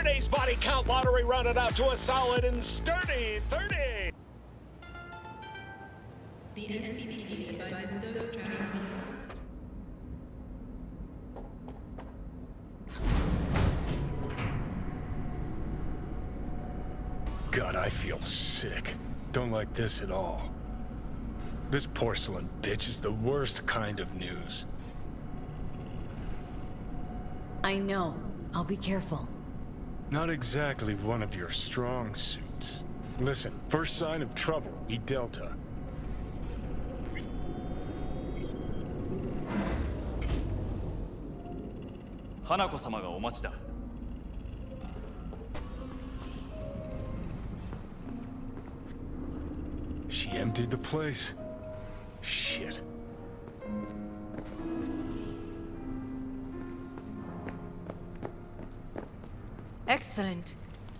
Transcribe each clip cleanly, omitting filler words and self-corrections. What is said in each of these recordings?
Yesterday's body count lottery rounded out to a solid and sturdy 30. The NCPD advises those traveling. God, I feel sick. Don't like this at all. This porcelain bitch is the worst kind of news. I know. I'll be careful. Not exactly one of your strong suits. Listen, first sign of trouble, we Delta. Hanako-sama ga omachi da. She emptied the place. Shit. Excellent.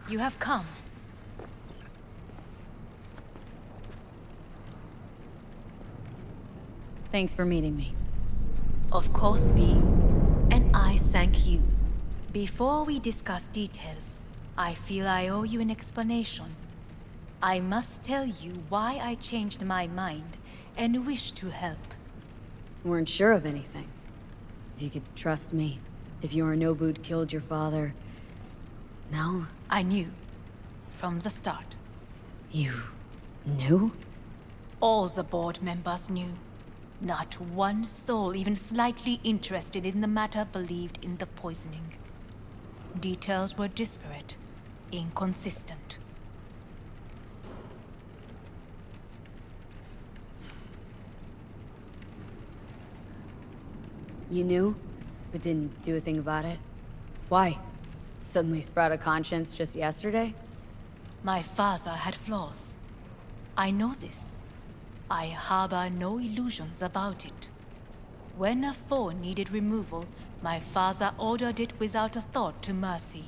You have come. Thanks for meeting me. Of course, V. And I thank you. Before we discuss details, I feel I owe you an explanation. I must tell you why I changed my mind and wish to help. Weren't sure of anything. If you could trust me, if Yorinobu'd killed your father... No? I knew. From the start. You... knew? All the board members knew. Not one soul even slightly interested in the matter believed in the poisoning. Details were disparate, inconsistent. You knew, but didn't do a thing about it? Why? Suddenly sprout a conscience just yesterday? My father had flaws. I know this. I harbor no illusions about it. When a foe needed removal, my father ordered it without a thought to mercy.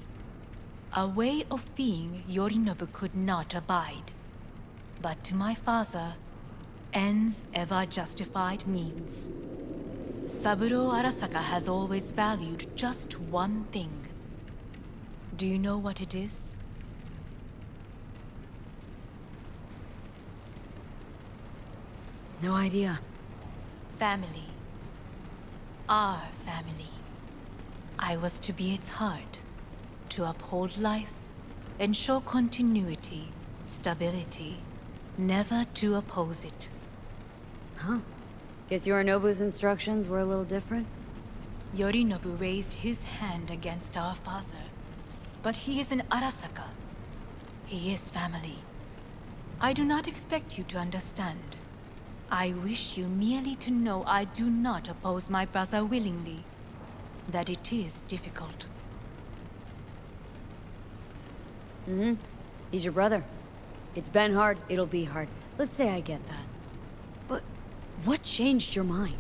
A way of being Yorinobu could not abide. But to my father, ends ever justified means. Saburo Arasaka has always valued just one thing. Do you know what it is? No idea. Family. Our family. I was to be its heart, to uphold life, ensure continuity, stability, never to oppose it. Huh. Guess Yorinobu's instructions were a little different? Yorinobu raised his hand against our father. But he is an Arasaka. He is family. I do not expect you to understand. I wish you merely to know I do not oppose my brother willingly. That it is difficult. Mm-hmm. He's your brother. It's been hard, it'll be hard. Let's say I get that. But what changed your mind?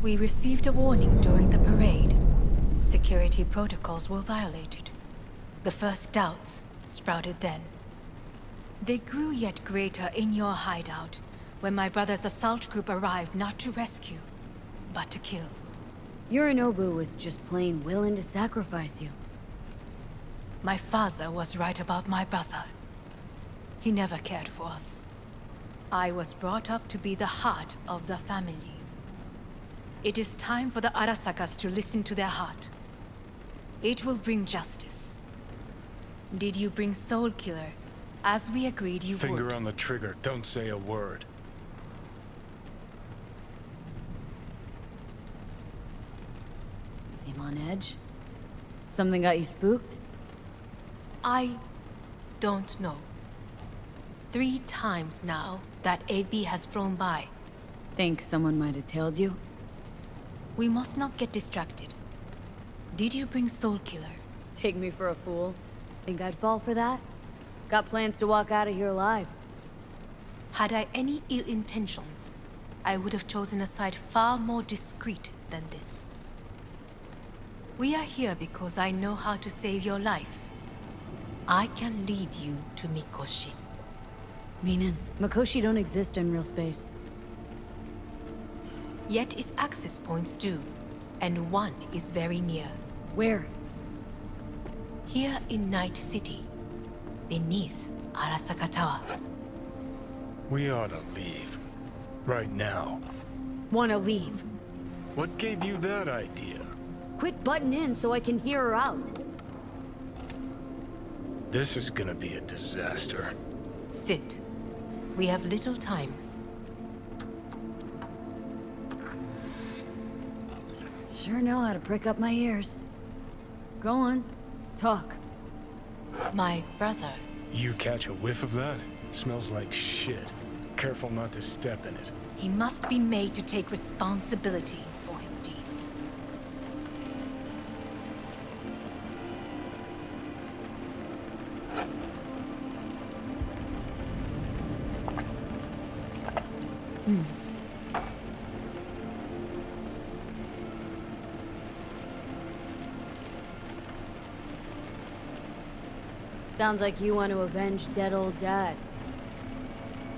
We received a warning during the parade. Security protocols were violated. The first doubts sprouted then. They grew yet greater in your hideout, when my brother's assault group arrived not to rescue, but to kill. Yorinobu was just plain willing to sacrifice you. My father was right about my brother. He never cared for us. I was brought up to be the heart of the family. It is time for the Arasakas to listen to their heart. It will bring justice. Did you bring Soul Killer, as we agreed you would? Finger on the trigger, don't say a word. Seem on edge? Something got you spooked? I don't know. 3 times now that AB has flown by. Think someone might have tailed you? We must not get distracted. Did you bring Soul Killer? Take me for a fool? Think I'd fall for that? Got plans to walk out of here alive. Had I any ill intentions, I would have chosen a side far more discreet than this. We are here because I know how to save your life. I can lead you to Mikoshi. Meaning, Mikoshi don't exist in real space. Yet its access points do, and one is very near. Where? Here in Night City, beneath Arasaka Tower. We ought to leave. Right now. Wanna leave? What gave you that idea? Quit butting in so I can hear her out. This is gonna be a disaster. Sit. We have little time. Sure know how to prick up my ears. Go on, talk. My brother. You catch a whiff of that? Smells like shit. Careful not to step in it. He must be made to take responsibility for his deeds. Sounds like you want to avenge dead old dad.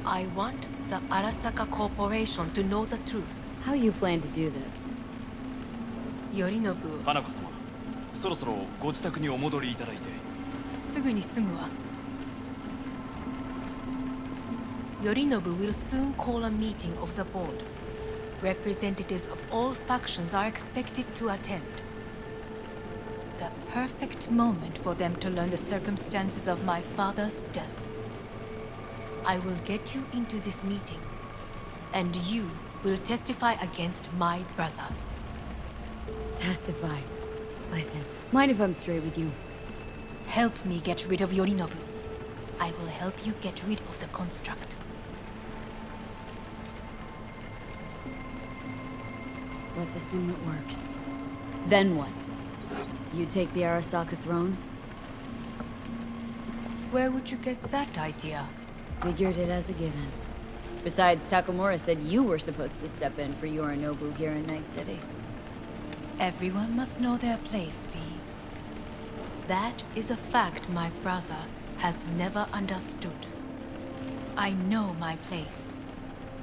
I want the Arasaka Corporation to know the truth. How you plan to do this? Yorinobu, 花子様、そろそろご自宅にお戻りいただいて。すぐに済むわ。Yorinobu will soon call a meeting of the board. Representatives of all factions are expected to attend. The perfect moment for them to learn the circumstances of my father's death. I will get you into this meeting, and you will testify against my brother. Testify. Listen, mind if I'm straight with you? Help me get rid of Yorinobu. I will help you get rid of the construct. Let's assume it works. Then what? You take the Arasaka throne? Where would you get that idea? Figured it as a given. Besides, Takamura said you were supposed to step in for Yorinobu here in Night City. Everyone must know their place, V. That is a fact my brother has never understood. I know my place,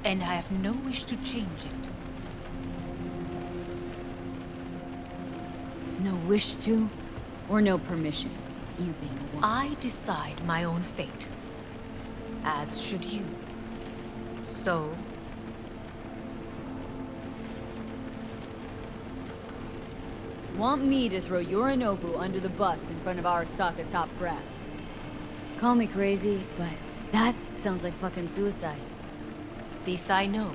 and I have no wish to change it. No wish to, or no permission, you being a woman. I decide my own fate, as should you. So, Want me to throw Yorinobu under the bus in front of Arasaka top brass? Call me crazy, but that sounds like fucking suicide. this I know,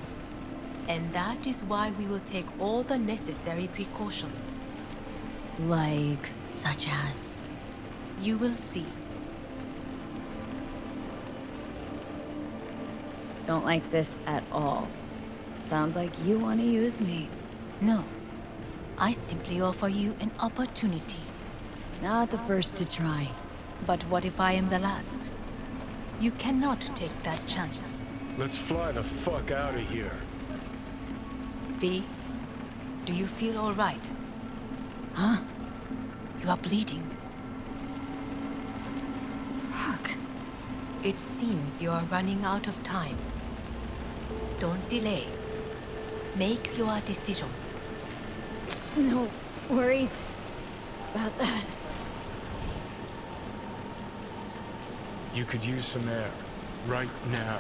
and that is why we will take all the necessary precautions. Like, such as? You will see. Don't like this at all. Sounds like you want to use me. No. I simply offer you an opportunity. Not the first to try. But what if I am the last? You cannot take that chance. Let's fly the fuck out of here. V, do you feel all right? Huh? You are bleeding. Fuck. It seems you are running out of time. Don't delay. Make your decision. No worries about that. You could use some air. Right now.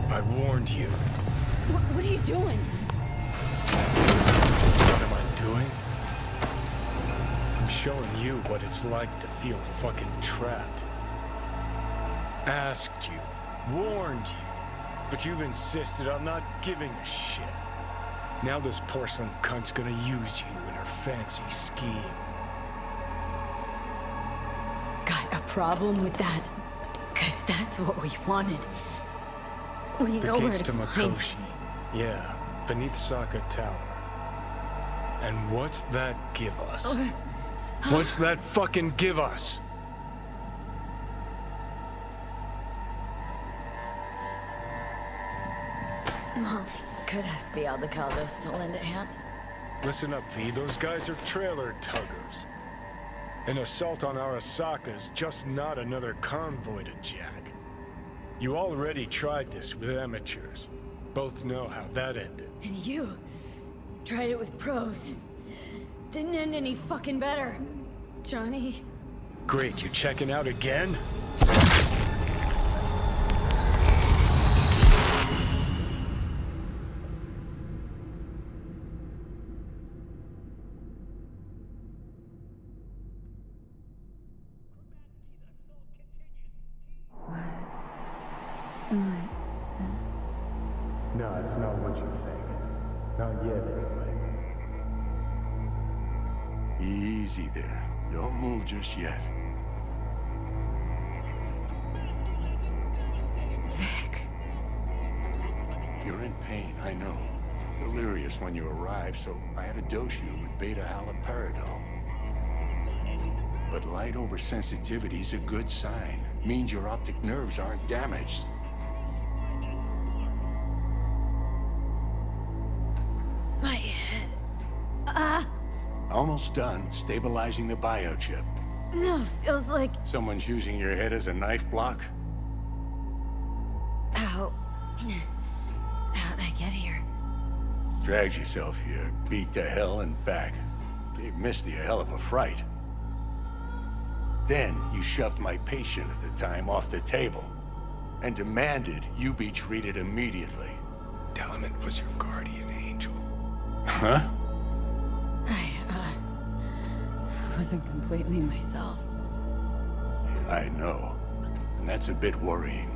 I warned you. What are you doing? What am I doing? I'm showing you what it's like to feel fucking trapped. Asked you, warned you, but you've insisted on not giving a shit. Now this porcelain cunt's gonna use you in her fancy scheme. Got a problem with that? 'Cause that's what we wanted. We The know where gates to to find. Makoshi. Yeah, beneath Saka Tower. And what's that give us? What's that fucking give us? Well, could ask the Aldecaldos to lend a hand. Listen up, V. Those guys are trailer tuggers. An assault on Arasaka's just not another convoy to jack. You already tried this with amateurs. Both know how that ended. And you tried it with pros. Didn't end any fucking better. Johnny. Great, you checking out again? No, it's not what you think. Not yet, anyway. Easy there. Don't move just yet. Vic. You're in pain, I know. Delirious when you arrived, so I had to dose you with beta-haloperidol. But light oversensitivity is a good sign. Means your optic nerves aren't damaged. My head. Almost done stabilizing the biochip. No, feels like... Someone's using your head as a knife block? Ow. How'd I get here? Dragged yourself here, beat to hell and back. Gave Misty a hell of a fright. Then you shoved my patient at the time off the table and demanded you be treated immediately. Tell him it was your guardian angel. Huh? I wasn't completely myself. I know. And that's a bit worrying.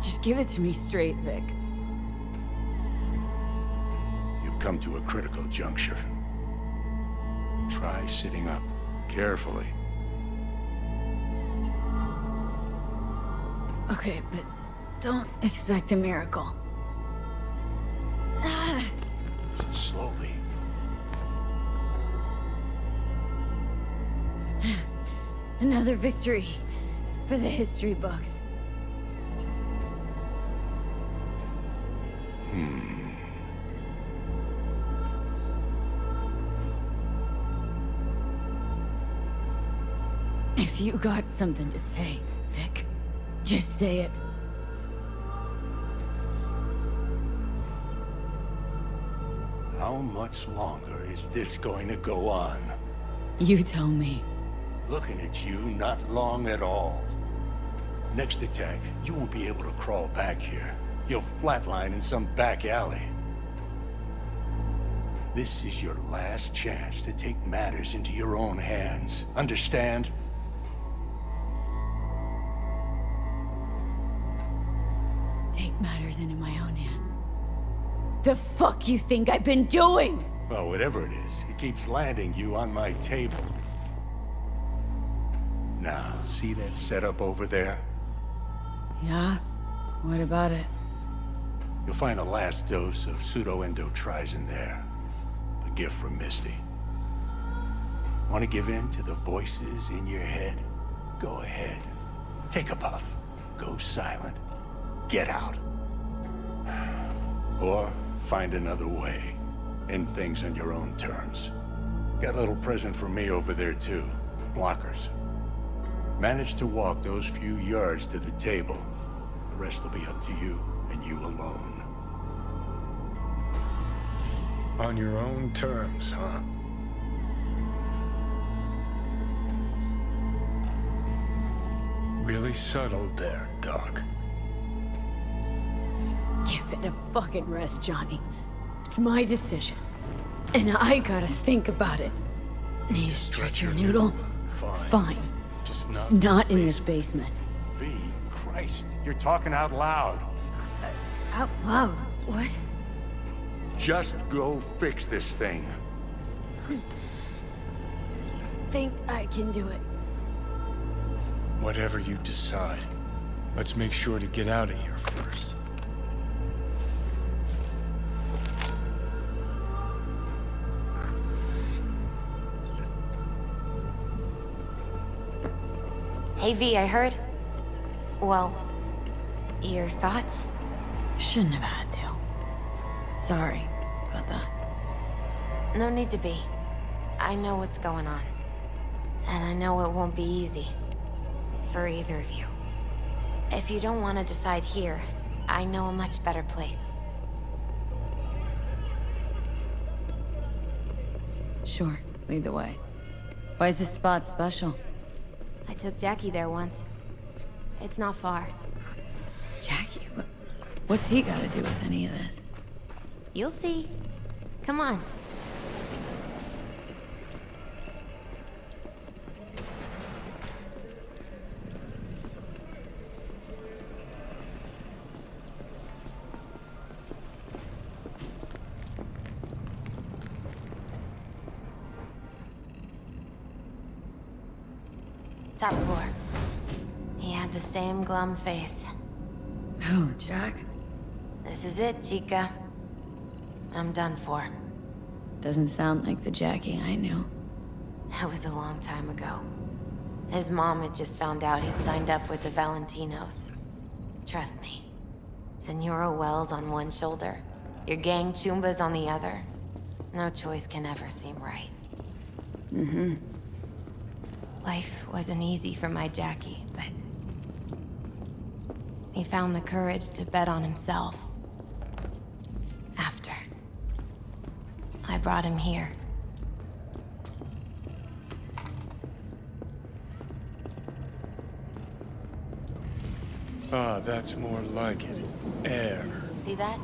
Just give it to me straight, Vic. You've come to a critical juncture. Try sitting up carefully. Okay, but don't expect a miracle. Slowly. Another victory for the history books. If you got something to say, Vic, just say it. How much longer is this going to go on? You tell me. Looking at you, not long at all. Next attack, you won't be able to crawl back here. You'll flatline in some back alley. This is your last chance to take matters into your own hands. Understand? Take matters into my own hands. The fuck you think I've been doing? Well, whatever it is, it keeps landing you on my table. Now, see that setup over there? Yeah? What about it? You'll find a last dose of pseudo-endotrizin there. A gift from Misty. Want to give in to the voices in your head? Go ahead. Take a puff. Go silent. Get out. Or find another way. End things on your own terms. Got a little present for me over there too. Blockers. Manage to walk those few yards to the table. The rest will be up to you, and you alone. On your own terms, huh? Really subtle there, Doc. Give it a fucking rest, Johnny. It's my decision. And I gotta think about it. Need a stretcher noodle? Fine. Just not in this basement. V, Christ, you're talking out loud. Out loud? What? Just go fix this thing. Think I can do it. Whatever you decide. Let's make sure to get out of here first. Hey V, I heard. Well, your thoughts? Shouldn't have had to. Sorry about that. No need to be. I know what's going on. And I know it won't be easy. For either of you. If you don't want to decide here, I know a much better place. Sure, lead the way. Why is this spot special? I took Jackie there once. It's not far. Jackie? What's he got to do with any of this? You'll see. Come on. Top floor. He had the same glum face. Who, Jack? This is it, Chica. I'm done for. Doesn't sound like the Jackie I knew. That was a long time ago. His mom had just found out he'd signed up with the Valentinos. Trust me. Senora Wells on one shoulder, your gang Chumbas on the other. No choice can ever seem right. Mm-hmm. Life wasn't easy for my Jackie, but he found the courage to bet on himself. After I brought him here. Ah, that's more like it. Air. See that?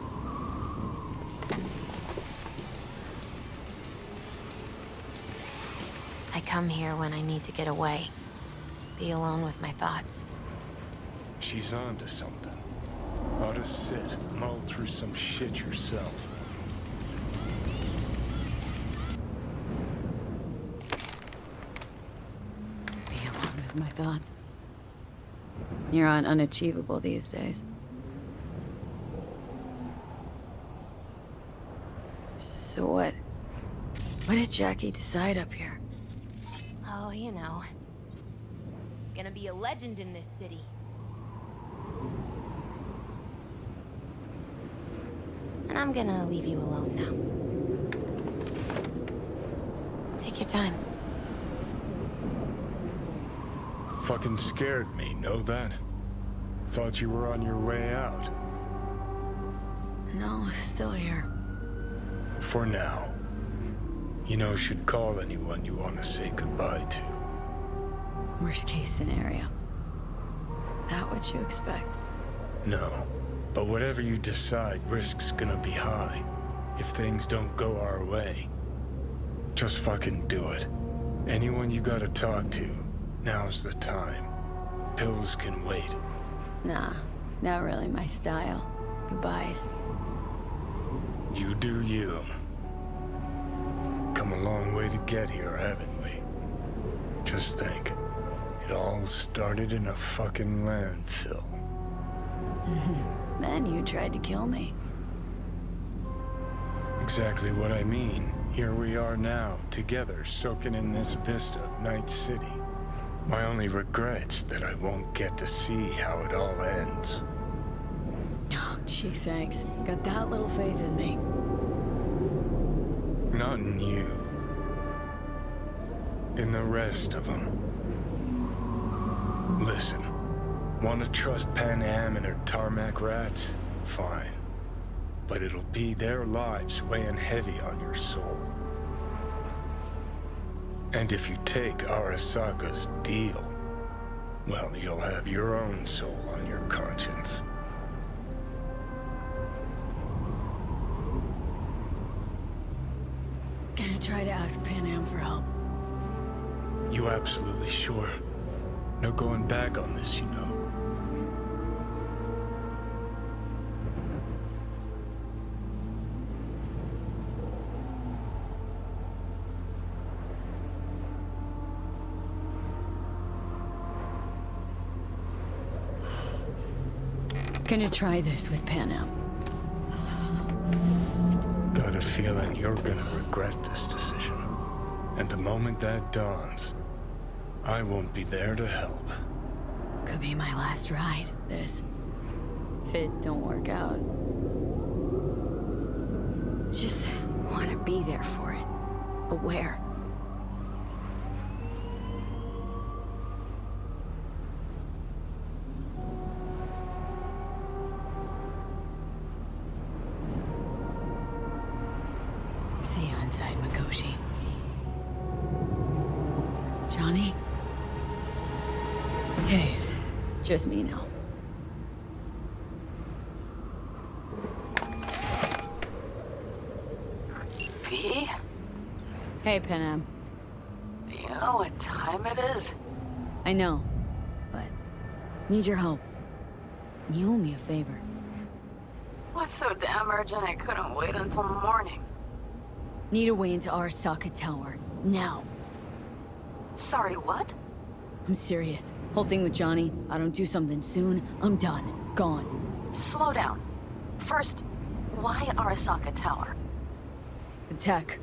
I come here when I need to get away. Be alone with my thoughts. She's onto something. Ought to sit, mull through some shit yourself. Be alone with my thoughts. You're on unachievable these days. So what? What did Jackie decide up here? Oh, you know. Gonna be a legend in this city. And I'm gonna leave you alone now. Take your time. Fucking scared me, know that? Thought you were on your way out. No, still here. For now. You know, should call anyone you want to say goodbye to. Worst case scenario. That what you expect? No. But whatever you decide, risk's gonna be high. If things don't go our way. Just fucking do it. Anyone you gotta talk to, now's the time. Pills can wait. Nah, not really my style. Goodbyes. You do you. Come a long way to get here, haven't we? Just think. It all started in a fucking landfill. Then you tried to kill me. Exactly what I mean. Here we are now, together, soaking in this vista of Night City. My only regret's that I won't get to see how it all ends. Oh, gee, thanks. Got that little faith in me. Not in you. In the rest of them. Listen, want to trust Panam and her tarmac rats? Fine. But it'll be their lives weighing heavy on your soul. And if you take Arasaka's deal, well, you'll have your own soul on your conscience. Gonna try to ask Panam for help. You absolutely sure? No going back on this, you know. Gonna try this with Panam. Got a feeling you're gonna regret this decision. And the moment that dawns, I won't be there to help. Could be my last ride, this. If it don't work out. Just want to be there for it. Aware. See you inside, Mikoshi. Johnny? Okay, just me now. V? Hey, Panam. Do you know what time it is? I know, but need your help. You owe me a favor. What's so damn urgent I couldn't wait until morning? Need a way into Arasaka Tower. Now. Sorry, what? I'm serious. Whole thing with Johnny, I don't do something soon, I'm done. Gone. Slow down. First, why Arasaka Tower? The tech.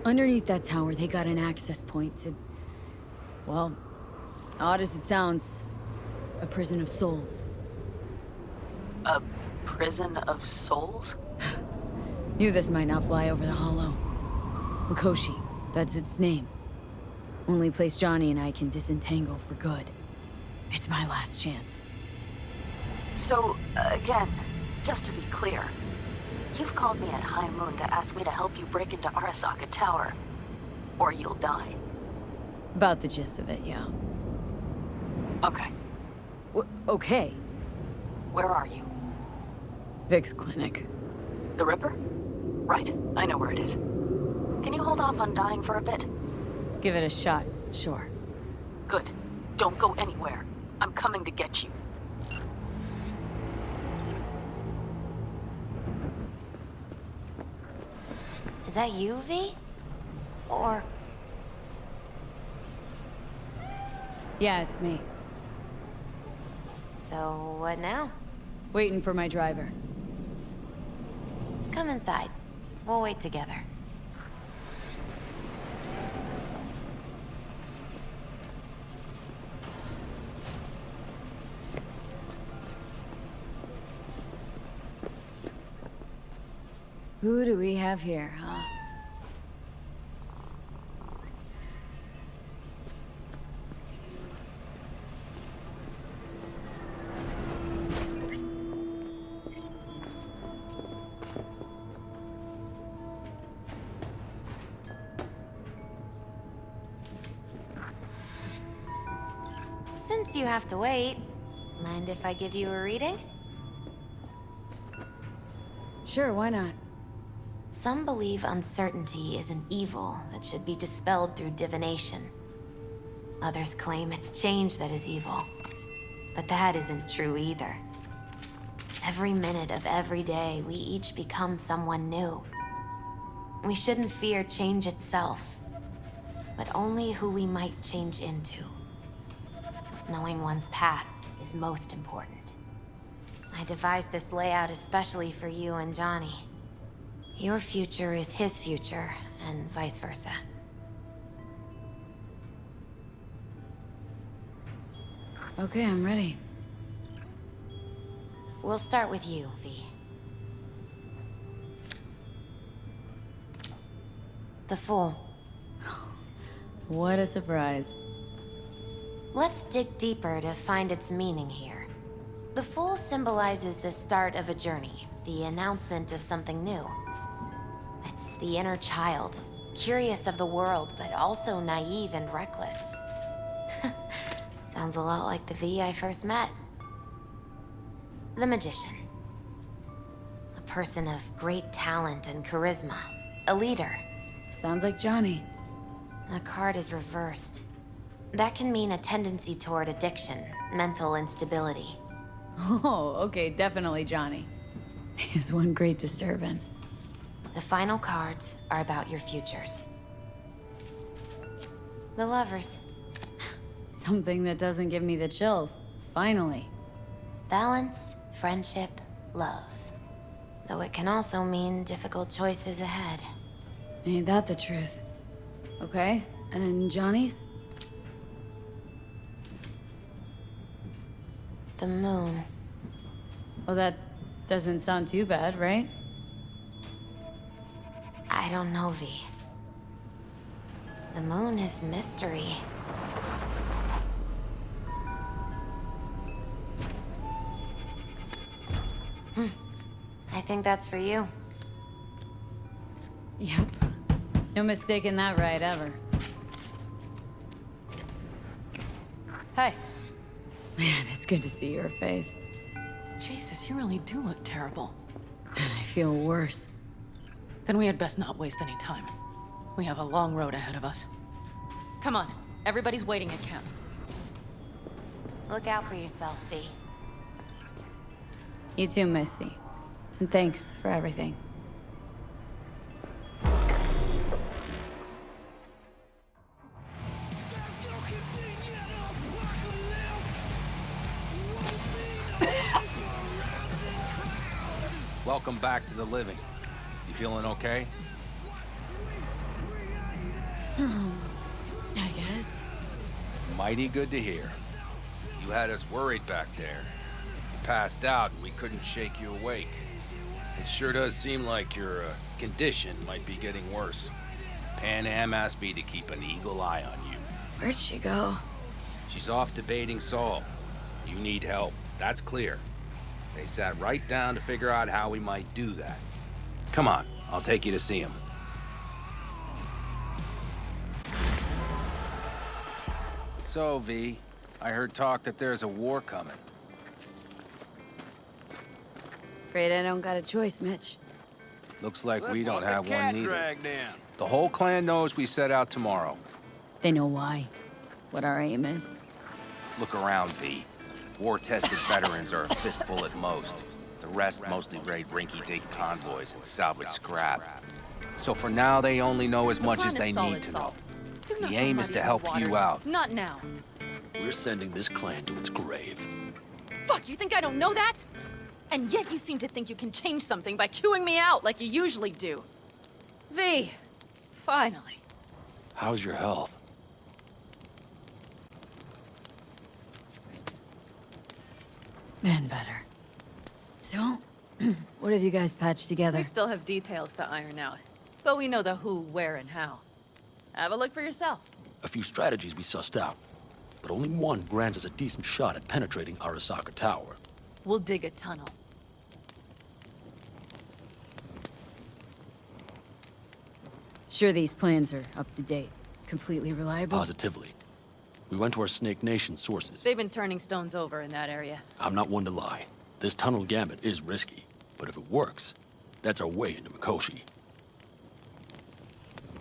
Underneath that tower, they got an access point to... well, odd as it sounds, a prison of souls. A prison of souls? Knew this might not fly over the hollow. Mikoshi, that's its name. Only place Johnny and I can disentangle for good. It's my last chance. So, again, just to be clear, you've called me at High Moon to ask me to help you break into Arasaka Tower, or you'll die. About the gist of it, yeah. Okay, Okay. where are you? Vic's clinic. The Ripper? Right, I know where it is. Can you hold off on dying for a bit? Give it a shot, sure. Good. Don't go anywhere. I'm coming to get you. Is that you, V? Or... Yeah, it's me. so what now? Waiting for my driver. Come inside. We'll wait together. Who do we have here, huh? Since you have to wait, mind if I give you a reading? Sure, why not? Some believe uncertainty is an evil that should be dispelled through divination. Others claim it's change that is evil. But that isn't true either. Every minute of every day, we each become someone new. We shouldn't fear change itself, but only who we might change into. Knowing one's path is most important. I devised this layout especially for you and Johnny. Your future is his future, and vice versa. Okay, I'm ready. We'll start with you, V. The Fool. What a surprise. Let's dig deeper to find its meaning here. The Fool symbolizes the start of a journey, the announcement of something new. It's the inner child, curious of the world, but also naive and reckless. Sounds a lot like the V I first met. The Magician. A person of great talent and charisma. A leader. Sounds like Johnny. The card is reversed. That can mean a tendency toward addiction, mental instability. Oh, okay, definitely Johnny. Is one great disturbance. The final cards are about your futures. The Lovers. Something that doesn't give me the chills. Finally. Balance, friendship, love. Though it can also mean difficult choices ahead. Ain't that the truth? Okay, and Johnny's? The Moon. Oh, that doesn't sound too bad, right? don't know, V. The moon is mystery. I think that's for you. Yep. No mistaking that right ever. Hey. Man, it's good to see your face. Jesus, you really do look terrible. And I feel worse. Then we had best not waste any time. We have a long road ahead of us. Come on, everybody's waiting at camp. Look out for yourself, V. You too, Misty. And thanks for everything. Welcome back to the living. You feeling okay? I guess. Mighty good to hear. You had us worried back there. You passed out and we couldn't shake you awake. It sure does seem like your condition might be getting worse. Panam asked me to keep an eagle eye on you. Where'd she go? She's off debating Saul. You need help, that's clear. They sat right down to figure out how we might do that. Come on, I'll take you to see him. So, V, I heard talk that there's a war coming. Afraid I don't got a choice, Mitch. Looks like we don't have one either. The whole clan knows we set out tomorrow. They know why. What our aim is. Look around, V. War-tested veterans are a fistful at most. The rest mostly raid rinky-dink convoys and salvage scrap. So for now, they only know as much as they need to know. The aim is to help you out. Not now. We're sending this clan to its grave. Fuck, you think I don't know that? And yet you seem to think you can change something by chewing me out like you usually do. V, finally. How's your health? Been better. So, what have you guys patched together? We still have details to iron out, but we know the who, where, and how. Have a look for yourself. A few strategies we sussed out, but only one grants us a decent shot at penetrating Arasaka Tower. We'll dig a tunnel. Sure these plans are up to date? Completely reliable? Positively. We went to our Snake Nation sources. They've been turning stones over in that area. I'm not one to lie. This tunnel gambit is risky, but if it works, that's our way into Mikoshi.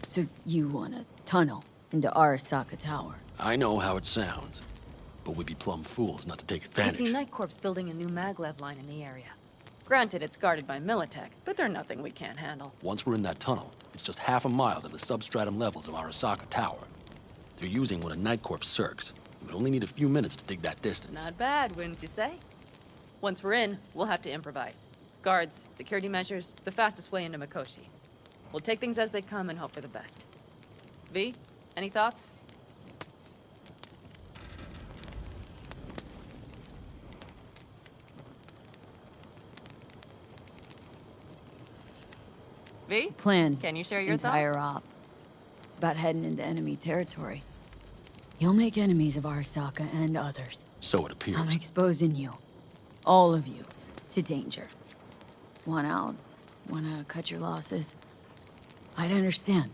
So you want a tunnel into Arasaka Tower? I know how it sounds, but we'd be plumb fools not to take advantage. You see Night Corp's building a new maglev line in the area. Granted, it's guarded by Militech, but they're nothing we can't handle. Once we're in that tunnel, it's just half a mile to the substratum levels of Arasaka Tower. They're using one of Night Corp's circs. We would only need a few minutes to dig that distance. Not bad, wouldn't you say? Once we're in, we'll have to improvise. Guards, security measures, the fastest way into Mikoshi. We'll take things as they come and hope for the best. V, any thoughts? V? Plan. Can you share your entire thoughts? op. It's about heading into enemy territory. You'll make enemies of Arasaka and others. So it appears. I'm exposing you. All of you. To danger. Want out? Wanna cut your losses? I'd understand.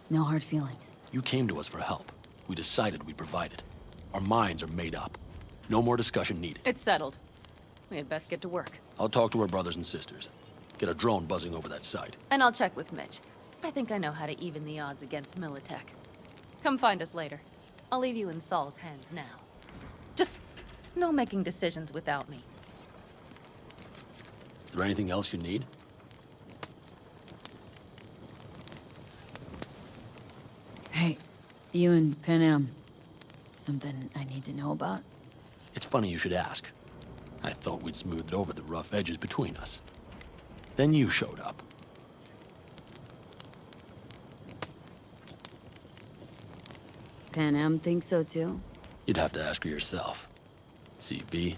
No hard feelings. You came to us for help. We decided we'd provide it. Our minds are made up. No more discussion needed. It's settled. We had best get to work. I'll talk to our brothers and sisters. Get a drone buzzing over that site. And I'll check with Mitch. I think I know how to even the odds against Militech. Come find us later. I'll leave you in Saul's hands now. Just no making decisions without me. Is there anything else you need? Hey, you and Panam. Something I need to know about? It's funny you should ask. I thought we'd smoothed over the rough edges between us. Then you showed up. Panam thinks so too? You'd have to ask her yourself. See, V,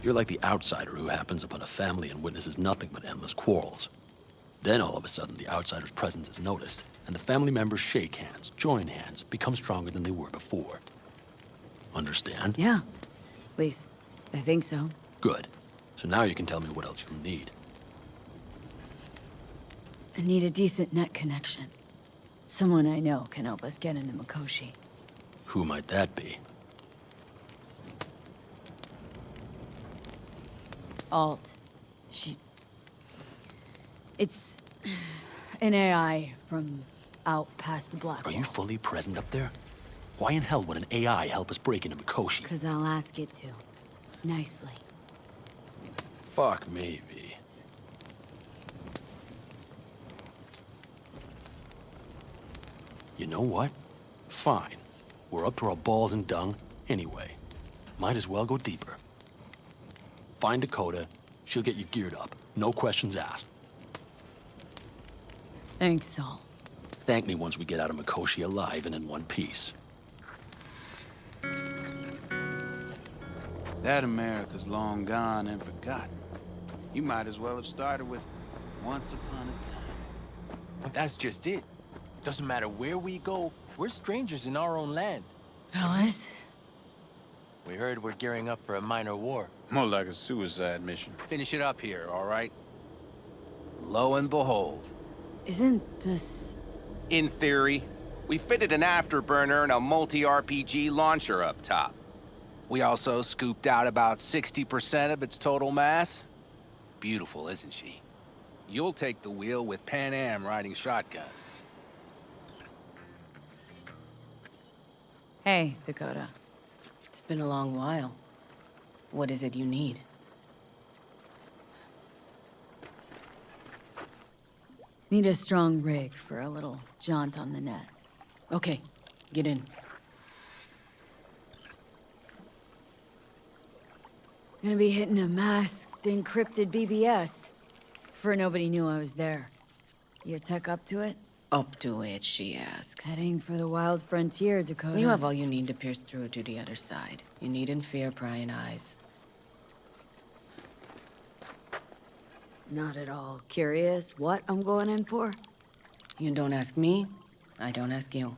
you're like the outsider who happens upon a family and witnesses nothing but endless quarrels. Then all of a sudden, the outsider's presence is noticed, and the family members shake hands, join hands, become stronger than they were before. Understand? Yeah. At least, I think so. Good. So now you can tell me what else you'll need. I need a decent net connection. Someone I know can help us get into Mikoshi. Who might that be? Alt. It's an AI from out past the Black Are Wall. you fully present up there? Why in hell would an AI help us break into Mikoshi? Because I'll ask it to. Nicely. Fuck me, V. You know what? Fine. We're up to our balls in dung anyway. Might as well go deeper. Find Dakota. She'll get you geared up. No questions asked. Thanks, Saul. Thank me once we get out of Mikoshi alive and in one piece. That America's long gone and forgotten. You might as well have started with once upon a time. But that's just it. Doesn't matter where we go, we're strangers in our own land. Fellas? We heard we're gearing up for a minor war. More like a suicide mission. Finish it up here, all right? Lo and behold. Isn't this... In theory, we fitted an afterburner and a multi-RPG launcher up top. We also scooped out about 60% of its total mass. Beautiful, isn't she? You'll take the wheel with Panam riding shotgun. Hey, Dakota. It's been a long while. What is it you need? Need a strong rig for a little jaunt on the net. Okay, get in. Gonna be hitting a masked, encrypted BBS. For nobody knew I was there. Your tech up to it? Up to it, she asks. Heading for the wild frontier, Dakota. You have all you need to pierce through to the other side. You needn't fear prying eyes. Not at all curious what I'm going in for? You don't ask me, I don't ask you.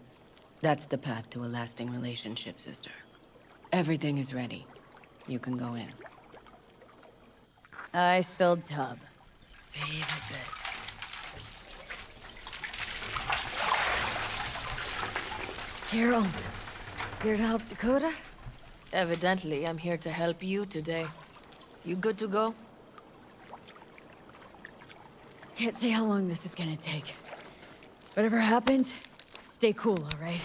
That's the path to a lasting relationship, sister. Everything is ready. You can go in. I spilled tub. Favorite bit. Carol, here to help Dakota? Evidently, I'm here to help you today. You good to go? Can't say how long this is gonna take. Whatever happens, stay cool, all right?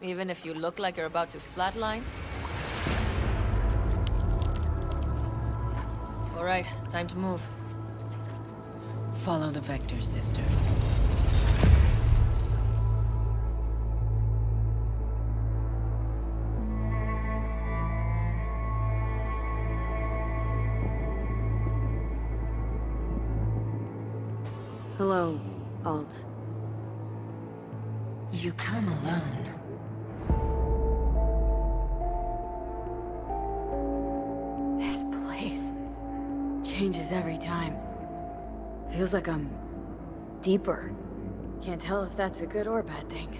Even if you look like you're about to flatline? All right, time to move. Follow the vector, sister. Hello, Alt. You come alone. This place changes every time. Feels like I'm deeper. Can't tell if that's a good or bad thing.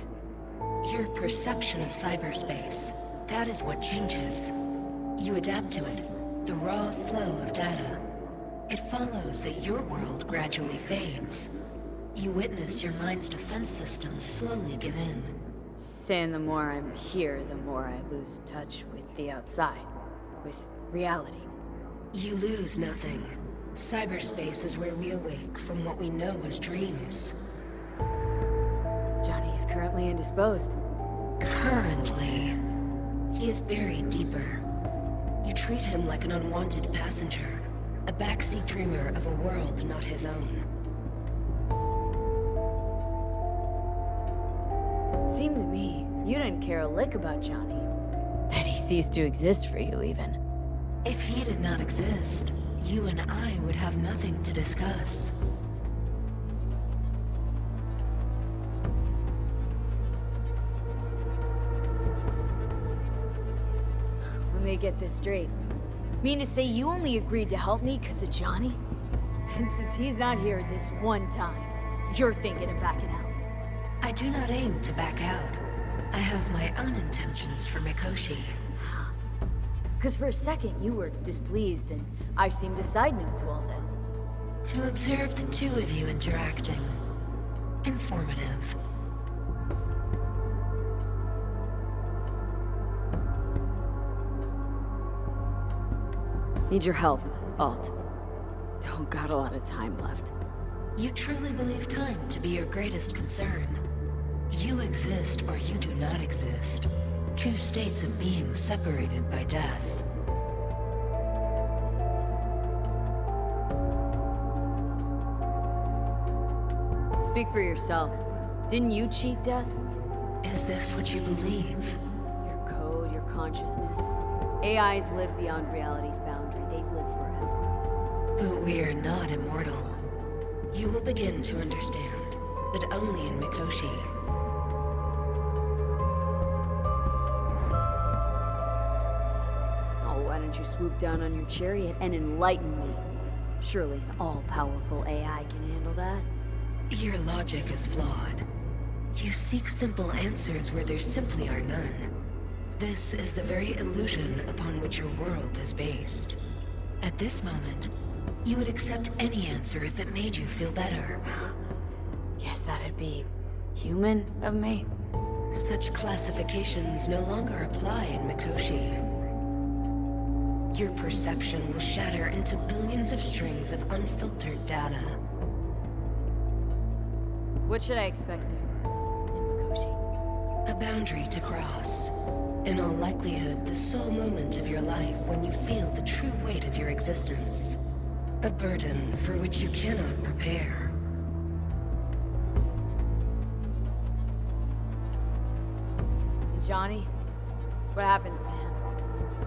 Your perception of cyberspace, that is what changes. You adapt to it, the raw flow of data. It follows that your world gradually fades. You witness your mind's defense systems slowly give in. Saying the more I'm here, the more I lose touch with the outside. With reality. You lose nothing. Cyberspace is where we awake from what we know as dreams. Johnny is currently indisposed. Currently. He is buried deeper. You treat him like an unwanted passenger. A backseat dreamer of a world not his own. Seemed to me, you didn't care a lick about Johnny. That he ceased to exist for you, even. If he did not exist, you and I would have nothing to discuss. Let me get this straight. Mean to say you only agreed to help me because of Johnny? And since he's not here this one time, you're thinking of backing out. I do not aim to back out. I have my own intentions for Mikoshi. Because for a second you were displeased, and I seemed a side note to all this. To observe the two of you interacting. Informative. Need your help, Alt. Don't got a lot of time left. You truly believe time to be your greatest concern. You exist or you do not exist. Two states of being separated by death. Speak for yourself. Didn't you cheat death? Is this what you believe? Your code, your consciousness. AIs live beyond reality's boundary. They live forever. But we are not immortal. You will begin to understand, but only in Mikoshi. Oh, why don't you swoop down on your chariot and enlighten me? Surely an all-powerful AI can handle that. Your logic is flawed. You seek simple answers where there simply are none. This is the very illusion upon which your world is based. At this moment, you would accept any answer if it made you feel better. Guess that'd be human of me. Such classifications no longer apply in Mikoshi. Your perception will shatter into billions of strings of unfiltered data. What should I expect there, in Mikoshi? A boundary to cross. In all likelihood, the sole moment of your life when you feel the true weight of your existence. A burden for which you cannot prepare. And Johnny? What happens to him?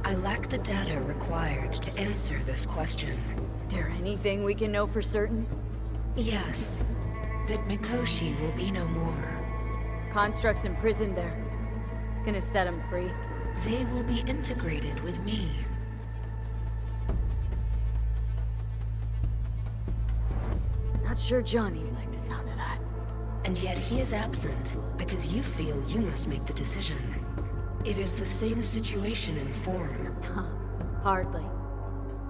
I lack the data required to answer this question. There anything we can know for certain? Yes. That Mikoshi will be no more. Constructs imprisoned there. Gonna set him free. They will be integrated with me. Not sure Johnny'd like the sound of that. And yet he is absent because you feel you must make the decision. It is the same situation in form. Huh. Hardly.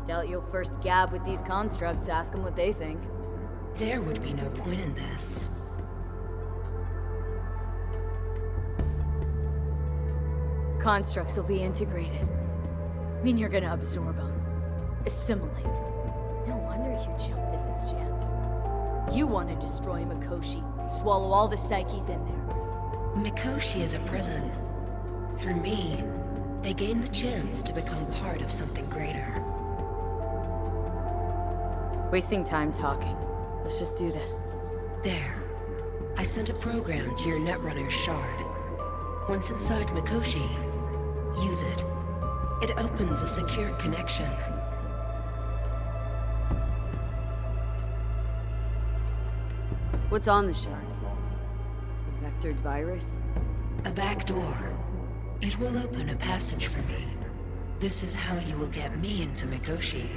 Doubt you'll first gab with these constructs, ask them what they think. There would be no point in this. Constructs will be integrated. I mean, you're gonna absorb them. Assimilate. No wonder you jumped at this chance. You want to destroy Mikoshi. Swallow all the psyches in there. Mikoshi is a prison. Through me, they gain the chance to become part of something greater. Wasting time talking. Let's just do this. There. I sent a program to your Netrunner's shard. Once inside Mikoshi, use it. It opens a secure connection. What's on the shard? A vectored virus? A back door. It will open a passage for me. This is how you will get me into Mikoshi.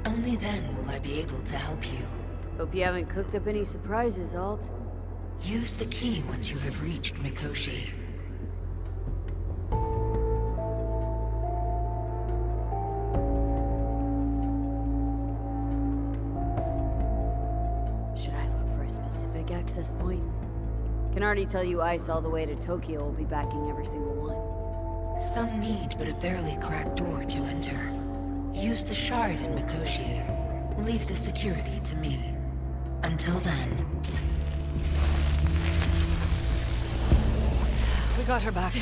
Only then will I be able to help you. Hope you haven't cooked up any surprises, Alt. Use the key once you have reached Mikoshi. Should I look for a specific access point? Can already tell you Ice all the way to Tokyo will be backing every single one. Some need but a barely cracked door to enter. Use the shard in Mikoshi. Leave the security to me. Until then... We got her back.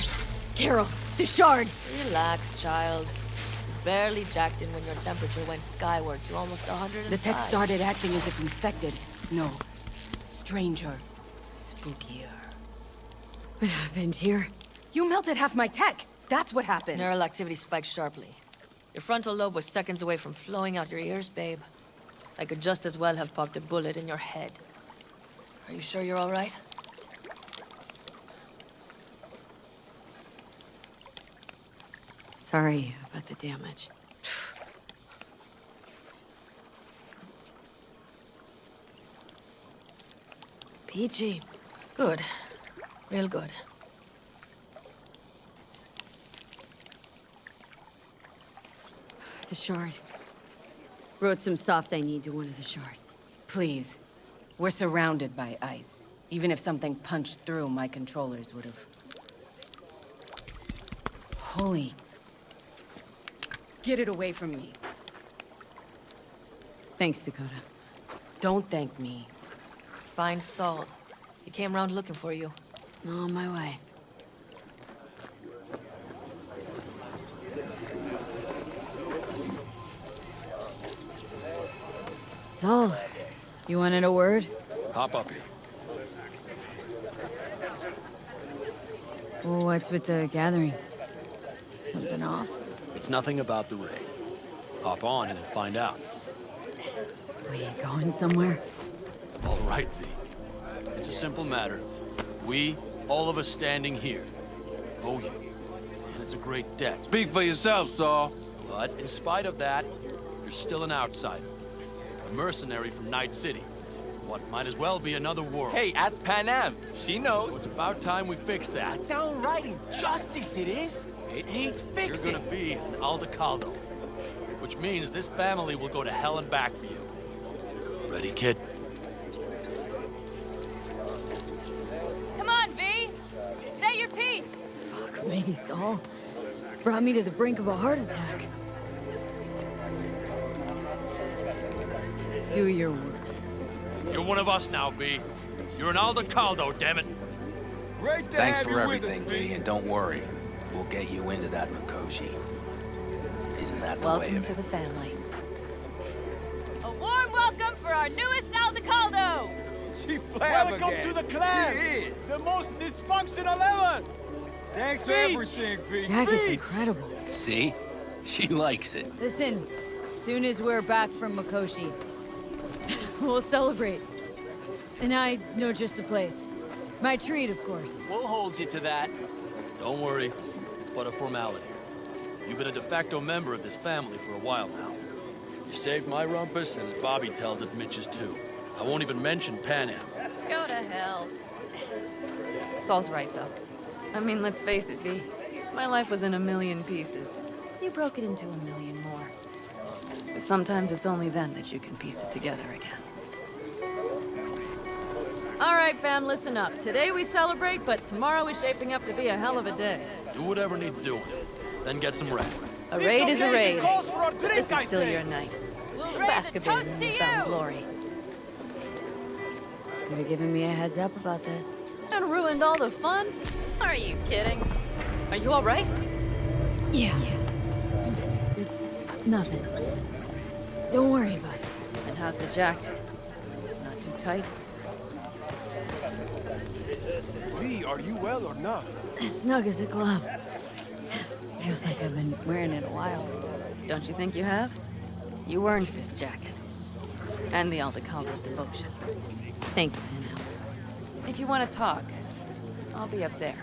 Carol, the shard! Relax, child. Barely jacked in when your temperature went skyward to almost 105. The tech started acting as if infected. No. Stranger. Spookier. What happened here? You melted half my tech! That's what happened! Neural activity spiked sharply. Your frontal lobe was seconds away from flowing out your ears, babe. I could just as well have popped a bullet in your head. Are you sure you're all right? Sorry about the damage. Peachy. Good. Real good. The shard. Wrote some soft I need to one of the shards. Please. We're surrounded by ice. Even if something punched through, my controllers would have... Holy... Get it away from me. Thanks, Dakota. Don't thank me. Find Saul. He came round looking for you. On my way. Saul, you wanted a word? Hop up here. What's with the gathering? Something off? It's nothing about the raid. Hop on and find out. We going somewhere? All right, V. It's a simple matter. We, all of us standing here, owe you. And it's a great debt. Speak for yourself, Saul. But in spite of that, you're still an outsider. A mercenary from Night City. What might as well be another world. Hey, ask Panam. She knows. So it's about time we fix that. Downright injustice it is. It needs fixing. You're gonna be an Aldecaldo. Which means this family will go to hell and back for you. Ready, kid? Come on, V! Say your piece! Fuck me, Saul. Brought me to the brink of a heart attack. Do your worst. You're one of us now, V. You're an Aldecaldo, damn it. Great to Thanks have for you everything, with us, V, and don't worry. We'll get you into that Mikoshi. Isn't that the way Welcome of to it? the family. A warm welcome for our newest Aldecaldo! She Welcome to the clan! The most dysfunctional ever! Thanks for everything, V. Jacket's incredible. See? She likes it. Listen, soon as we're back from Mikoshi, we'll celebrate. And I know just the place. My treat, of course. We'll hold you to that. Don't worry. It's but a formality. You've been a de facto member of this family for a while now. You saved my rumpus, and as Bobby tells it, Mitch's too. I won't even mention Panam. Go to hell. Saul's right, though. I mean, let's face it, V. My life was in a million pieces. You broke it into a million more. But sometimes it's only then that you can piece it together again. All right, fam, listen up. Today we celebrate, but tomorrow is shaping up to be a hell of a day. Do whatever needs doing. Then get some rest. A raid is a raid. Calls for a drink, This is I still say. your night. We'll Some raise a basket toast in to newfound you! glory. Could have given me a heads up about this. And ruined all the fun? Are you kidding? Are you all right? Yeah. It's nothing. Don't worry about it. And how's the jacket? Not too tight? V, are you well or not? Snug as a glove. Feels like I've been wearing it a while. Don't you think you have? You earned this jacket. And the Aldecaldos' devotion. Thanks, Panam. If you want to talk, I'll be up there.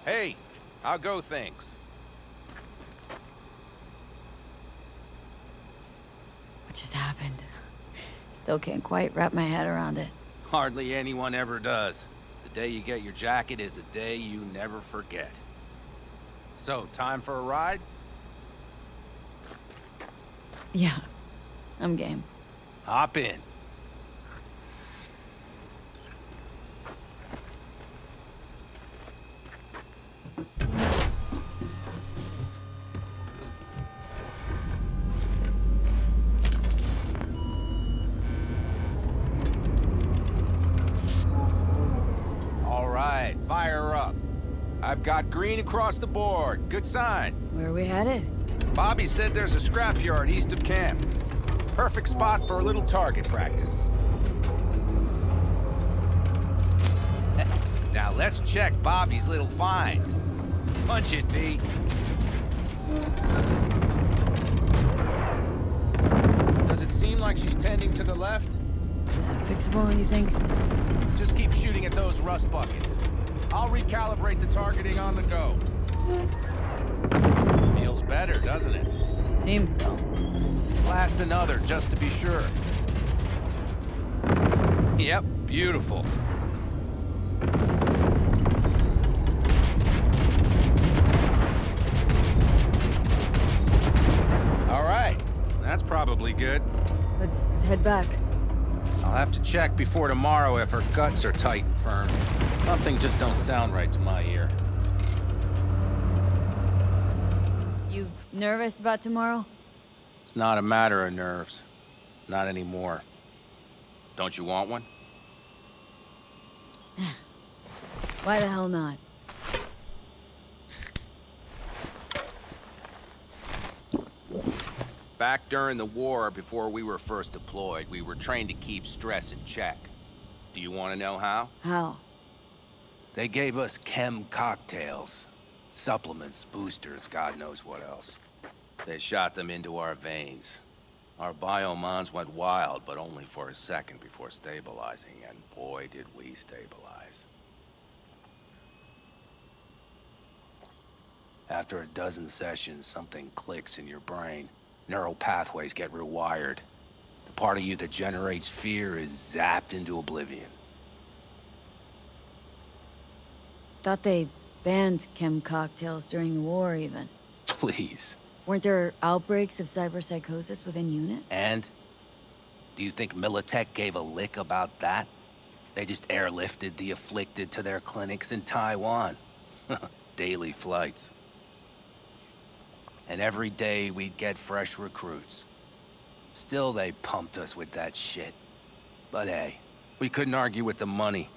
Hey, how go things? What just happened? Still can't quite wrap my head around it. Hardly anyone ever does. The day you get your jacket is a day you never forget. So, time for a ride? Yeah, I'm game. Hop in. All right, fire up. I've got green across the board. Good sign. Where are we headed? Bobby said there's a scrapyard east of camp. Perfect spot for a little target practice. Now let's check Bobby's little find. Punch it, V. Does it seem like she's tending to the left? Fixable, you think? Just keep shooting at those rust buckets. I'll recalibrate the targeting on the go. Feels better, doesn't it? Seems so. Blast another, just to be sure. Yep, beautiful. All right, that's probably good. Let's head back. I'll have to check before tomorrow if her guts are tight and firm. Something just don't sound right to my ear. You nervous about tomorrow? It's not a matter of nerves. Not anymore. Don't you want one? Why the hell not? Back during the war, before we were first deployed, we were trained to keep stress in check. Do you want to know how? How? They gave us chem cocktails. Supplements, boosters, God knows what else. They shot them into our veins. Our biomons went wild, but only for a second before stabilizing, and boy did we stabilize. After a dozen sessions, something clicks in your brain. Neural pathways get rewired. The part of you that generates fear is zapped into oblivion. Thought they banned chem cocktails during the war, even. Please. Weren't there outbreaks of cyberpsychosis within units? And? Do you think Militech gave a lick about that? They just airlifted the afflicted to their clinics in Taiwan. Daily flights. And every day we'd get fresh recruits. Still, they pumped us with that shit. But hey, we couldn't argue with the money.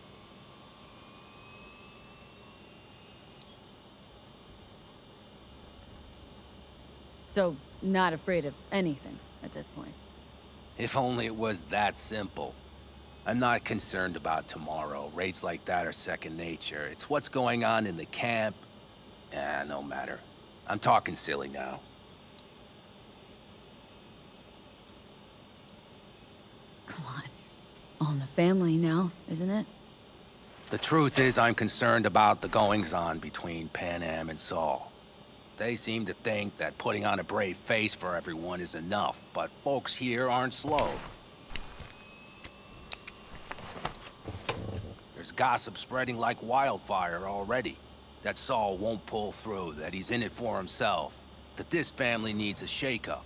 So, not afraid of anything at this point. If only it was that simple. I'm not concerned about tomorrow. Raids like that are second nature. It's what's going on in the camp. No matter. I'm talking silly now. Come on. All in the family now, isn't it? The truth is, I'm concerned about the goings-on between Panam and Saul. They seem to think that putting on a brave face for everyone is enough, but folks here aren't slow. There's gossip spreading like wildfire already. That Saul won't pull through, that he's in it for himself, that this family needs a shake-up.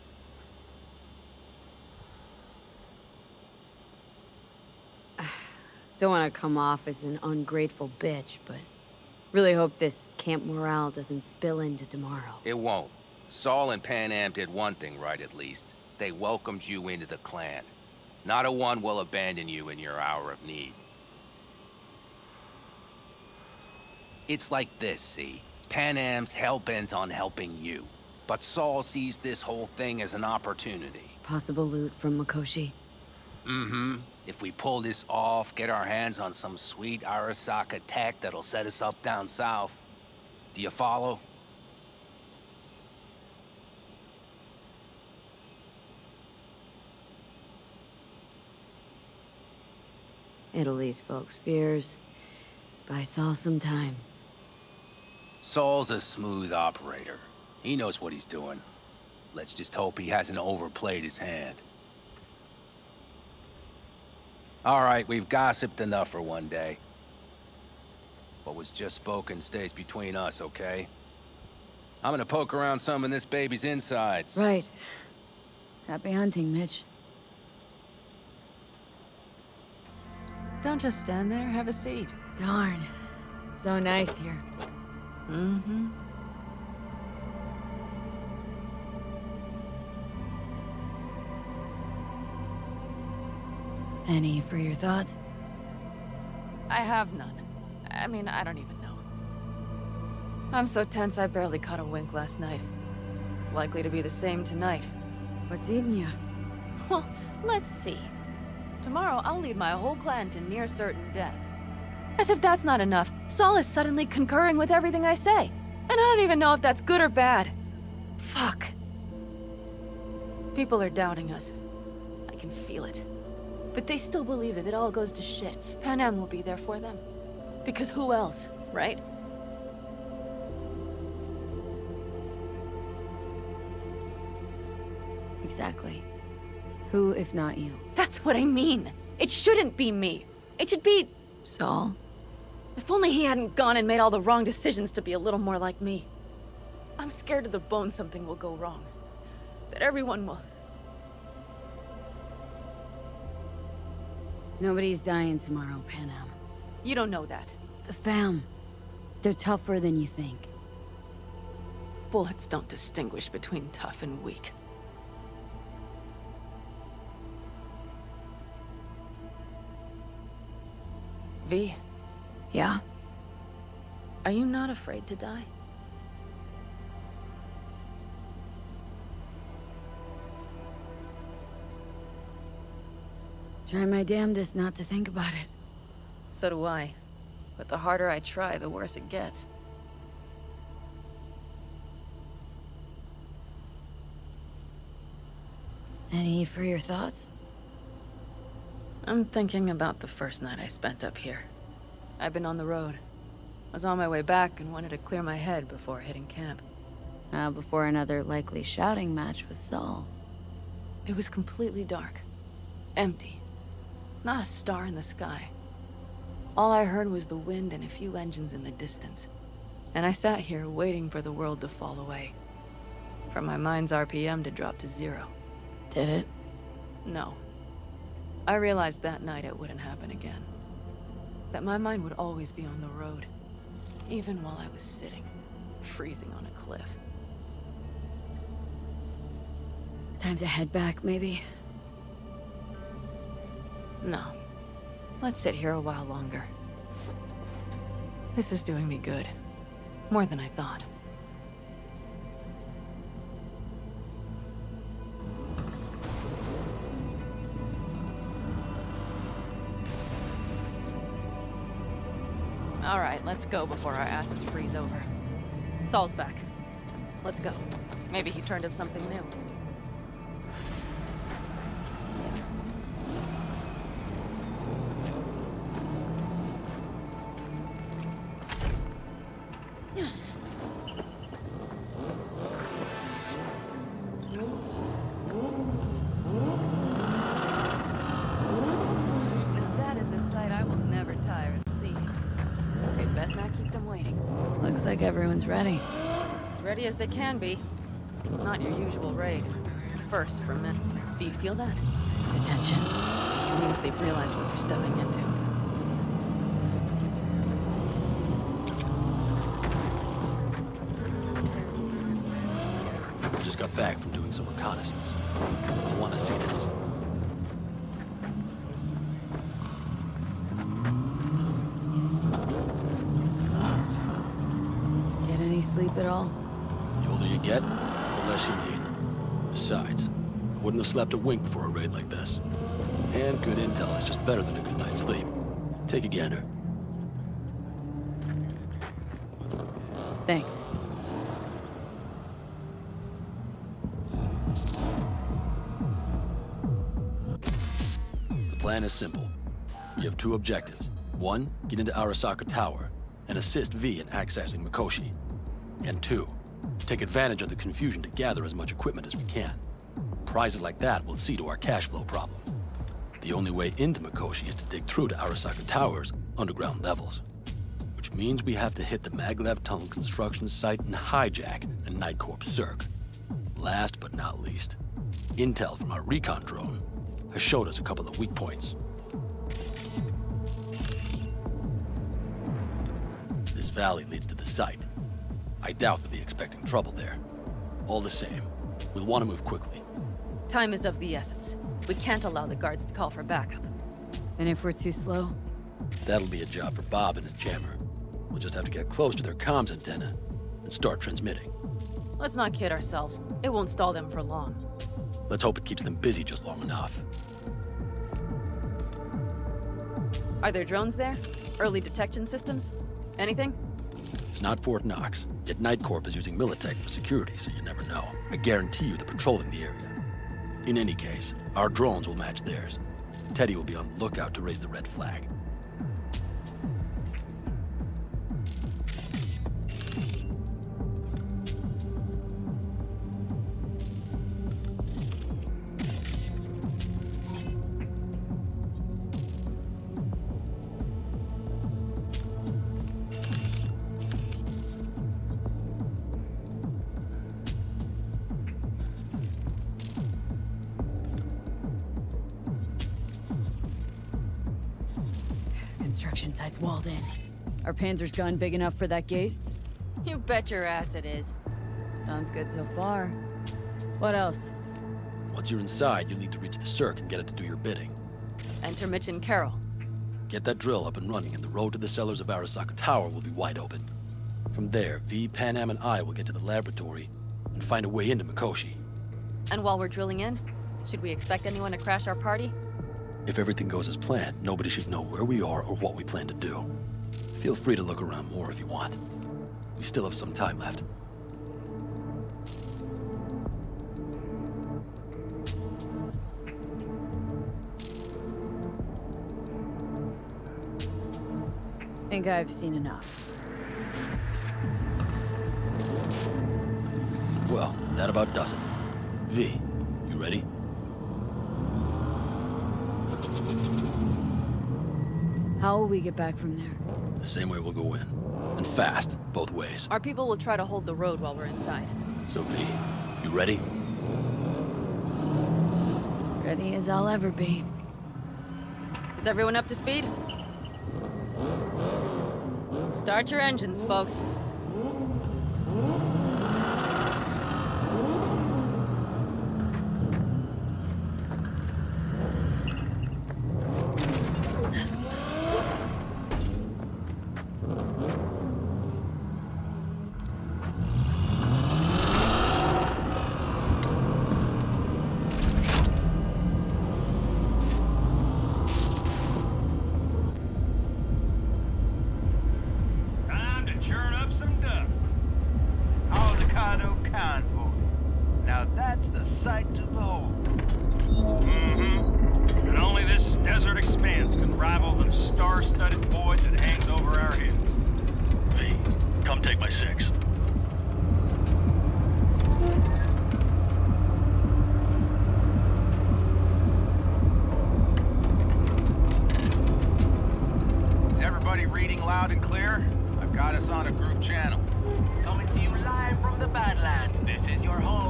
Don't want to come off as an ungrateful bitch, but really hope this camp morale doesn't spill into tomorrow. It won't. Saul and Panam did one thing right, at least. They welcomed you into the clan. Not a one will abandon you in your hour of need. It's like this, see? Panam's hell-bent on helping you. But Saul sees this whole thing as an opportunity. Possible loot from Mikoshi? Mm-hmm. If we pull this off, get our hands on some sweet Arasaka tech that'll set us up down south. Do you follow? It'll ease folks' fears. Buy Saul some time. Saul's a smooth operator. He knows what he's doing. Let's just hope he hasn't overplayed his hand. All right, we've gossiped enough for one day. What was just spoken stays between us, okay? I'm gonna poke around some of this baby's insides. Right. Happy hunting, Mitch. Don't just stand there, have a seat. Darn. So nice here. Mm-hmm. Any for your thoughts? I have none. I mean, I don't even know. I'm so tense I barely caught a wink last night. It's likely to be the same tonight. What's eating you? Well, let's see. Tomorrow I'll lead my whole clan to near certain death. As if that's not enough, Saul is suddenly concurring with everything I say. And I don't even know if that's good or bad. Fuck. People are doubting us. I can feel it. But they still believe if it all goes to shit, Panam will be there for them. Because who else, right? Exactly. Who, if not you? That's what I mean. It shouldn't be me. It should be... Saul? If only he hadn't gone and made all the wrong decisions to be a little more like me. I'm scared to the bone something will go wrong. That everyone will... Nobody's dying tomorrow, Panam. You don't know that. The fam. They're tougher than you think. Bullets don't distinguish between tough and weak. V? Yeah? Are you not afraid to die? Try my damnedest not to think about it. So do I. But the harder I try, the worse it gets. Any for your thoughts? I'm thinking about the first night I spent up here. I've been on the road. I was on my way back and wanted to clear my head before hitting camp. Before another likely shouting match with Saul. It was completely dark. Empty. Not a star in the sky. All I heard was the wind and a few engines in the distance. And I sat here waiting for the world to fall away. For my mind's RPM to drop to 0. Did it? No. I realized that night it wouldn't happen again. That my mind would always be on the road. Even while I was sitting, freezing on a cliff. Time to head back, maybe? No. Let's sit here a while longer. This is doing me good. More than I thought. All right, let's go before our asses freeze over. Saul's back. Let's go. Maybe he turned up something new. Looks like everyone's ready. As ready as they can be. It's not your usual raid. First for men. Do you feel that? Attention. It means they've realized what they're stepping into. Just got back from doing some reconnaissance. I want to see this. Get any sleep at all? The older you get, the less you need. Besides, I wouldn't have slept a wink before a raid like this. And good intel is just better than a good night's sleep. Take a gander. Thanks. The plan is simple. We have 2 objectives. 1, get into Arasaka Tower and assist V in accessing Mikoshi. And 2, take advantage of the confusion to gather as much equipment as we can. Prizes like that will see to our cash flow problem. The only way into Mikoshi is to dig through to Arasaka Tower's underground levels. Which means we have to hit the Maglev Tunnel construction site and hijack the Night Corps Cirque. Last but not least, intel from our recon drone has showed us a couple of weak points. This valley leads to the site. I doubt they'll be expecting trouble there. All the same, we'll want to move quickly. Time is of the essence. We can't allow the guards to call for backup. And if we're too slow? That'll be a job for Bob and his jammer. We'll just have to get close to their comms antenna and start transmitting. Let's not kid ourselves. It won't stall them for long. Let's hope it keeps them busy just long enough. Are there drones there? Early detection systems? Anything? It's not Fort Knox, yet Night Corp is using Militech for security, so you never know. I guarantee you they're patrolling the area. In any case, our drones will match theirs. Teddy will be on the lookout to raise the red flag. inside's walled in. Our Panzer's gun big enough for that gate? You bet your ass it is. Sounds good so far. What else? Once you're inside, you'll need to reach the Cirque and get it to do your bidding. Enter Mitch and Carol. Get that drill up and running, and the road to the cellars of Arasaka Tower will be wide open. From there, V, Panam, and I will get to the laboratory and find a way into Mikoshi. And while we're drilling in, should we expect anyone to crash our party? If everything goes as planned, nobody should know where we are or what we plan to do. Feel free to look around more if you want. We still have some time left. Think I've seen enough. Well, that about does it. V, you ready? How will we get back from there? The same way we'll go in. And fast, both ways. Our people will try to hold the road while we're inside. So V, you ready? Ready as I'll ever be. Is everyone up to speed? Start your engines, folks.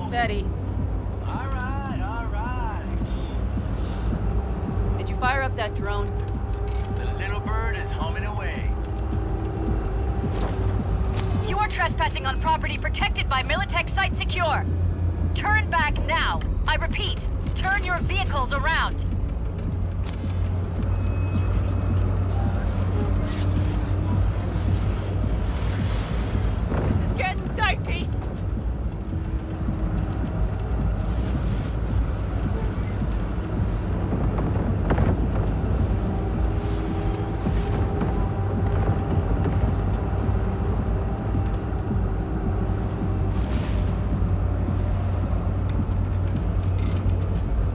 Steady. All right. Did you fire up that drone? The little bird is humming away. You are trespassing on property protected by Militech Site Secure. Turn back now. I repeat, turn your vehicles around. This is getting dicey.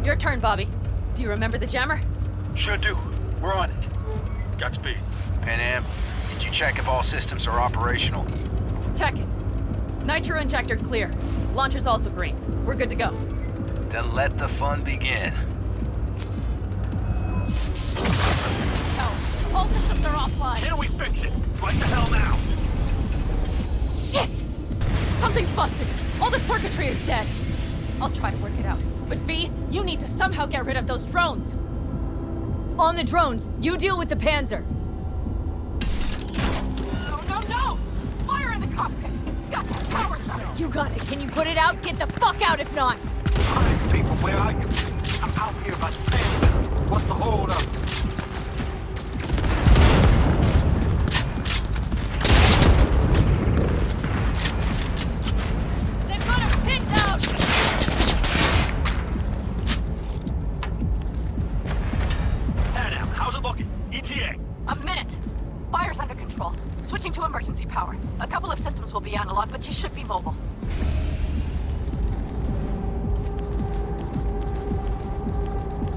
Your turn, Bobby. Do you remember the jammer? Sure do. We're on it. Godspeed. Panam, did you check if all systems are operational? Check it. Nitro injector clear. Launcher's also green. We're good to go. Then let the fun begin. No, all systems are offline. Can we fix it? Right the hell now! Shit! Something's busted. All the circuitry is dead. I'll try to work it out. But V, you need to somehow get rid of those drones. On the drones, you deal with the Panzer. No! Fire in the cockpit! Got that power sucker! You got it. Can you put it out? Get the fuck out if not! Honest people, where are you? I'm out here by the Panzer. What's the hold up? They've got us pinned down! Panam, how's it looking? ETA. A minute. Fire's under control. Switching to emergency power. A couple of systems will be analog, but she should be mobile.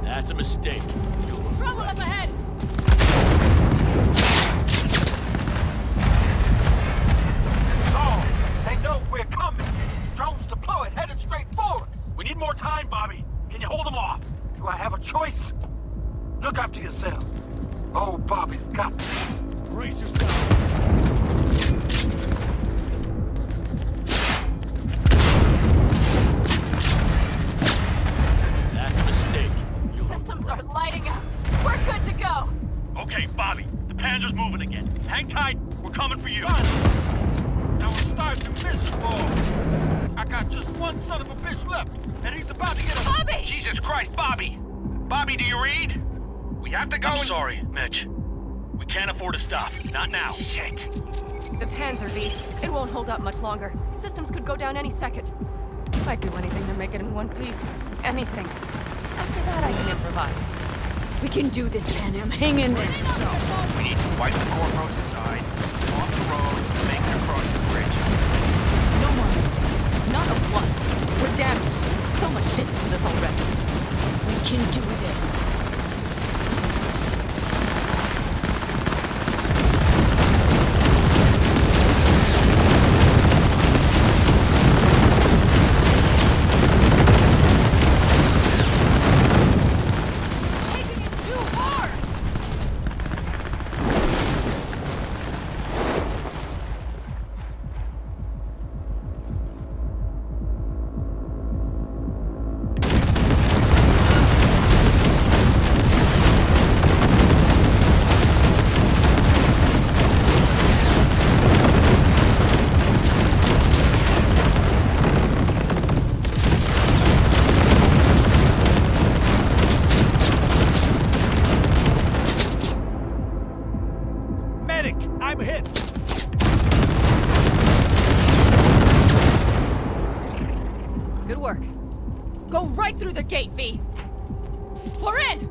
That's a mistake. Trouble up ahead! So, they know we're coming. Drones deployed, headed straight for us. We need more time, Bobby. Can you hold them off? Do I have a choice? Look after yourself. Oh, Bobby's got this. Brace yourself. That's a mistake. Systems are lighting up. We're good to go. Okay, Bobby. The Panzer's moving. just one son of a bitch left, and he's about to get a— Bobby! Jesus Christ, Bobby! Bobby, do you read? We have to go— I'm sorry, Mitch. We can't afford to stop. Not now. Shit. The Panzer V. It won't hold up much longer. Systems could go down any second. I'd do anything to make it in one piece. Anything. After that, I can improvise. We can do this, Panam. Hang in there. We need to wipe the Corpos aside, off the road, and make it across the bridge. No more mistakes. Not a one. We're damaged. So much shit to this already. We can do this. I'm hit. Good work. Go right through the gate, V. We're in!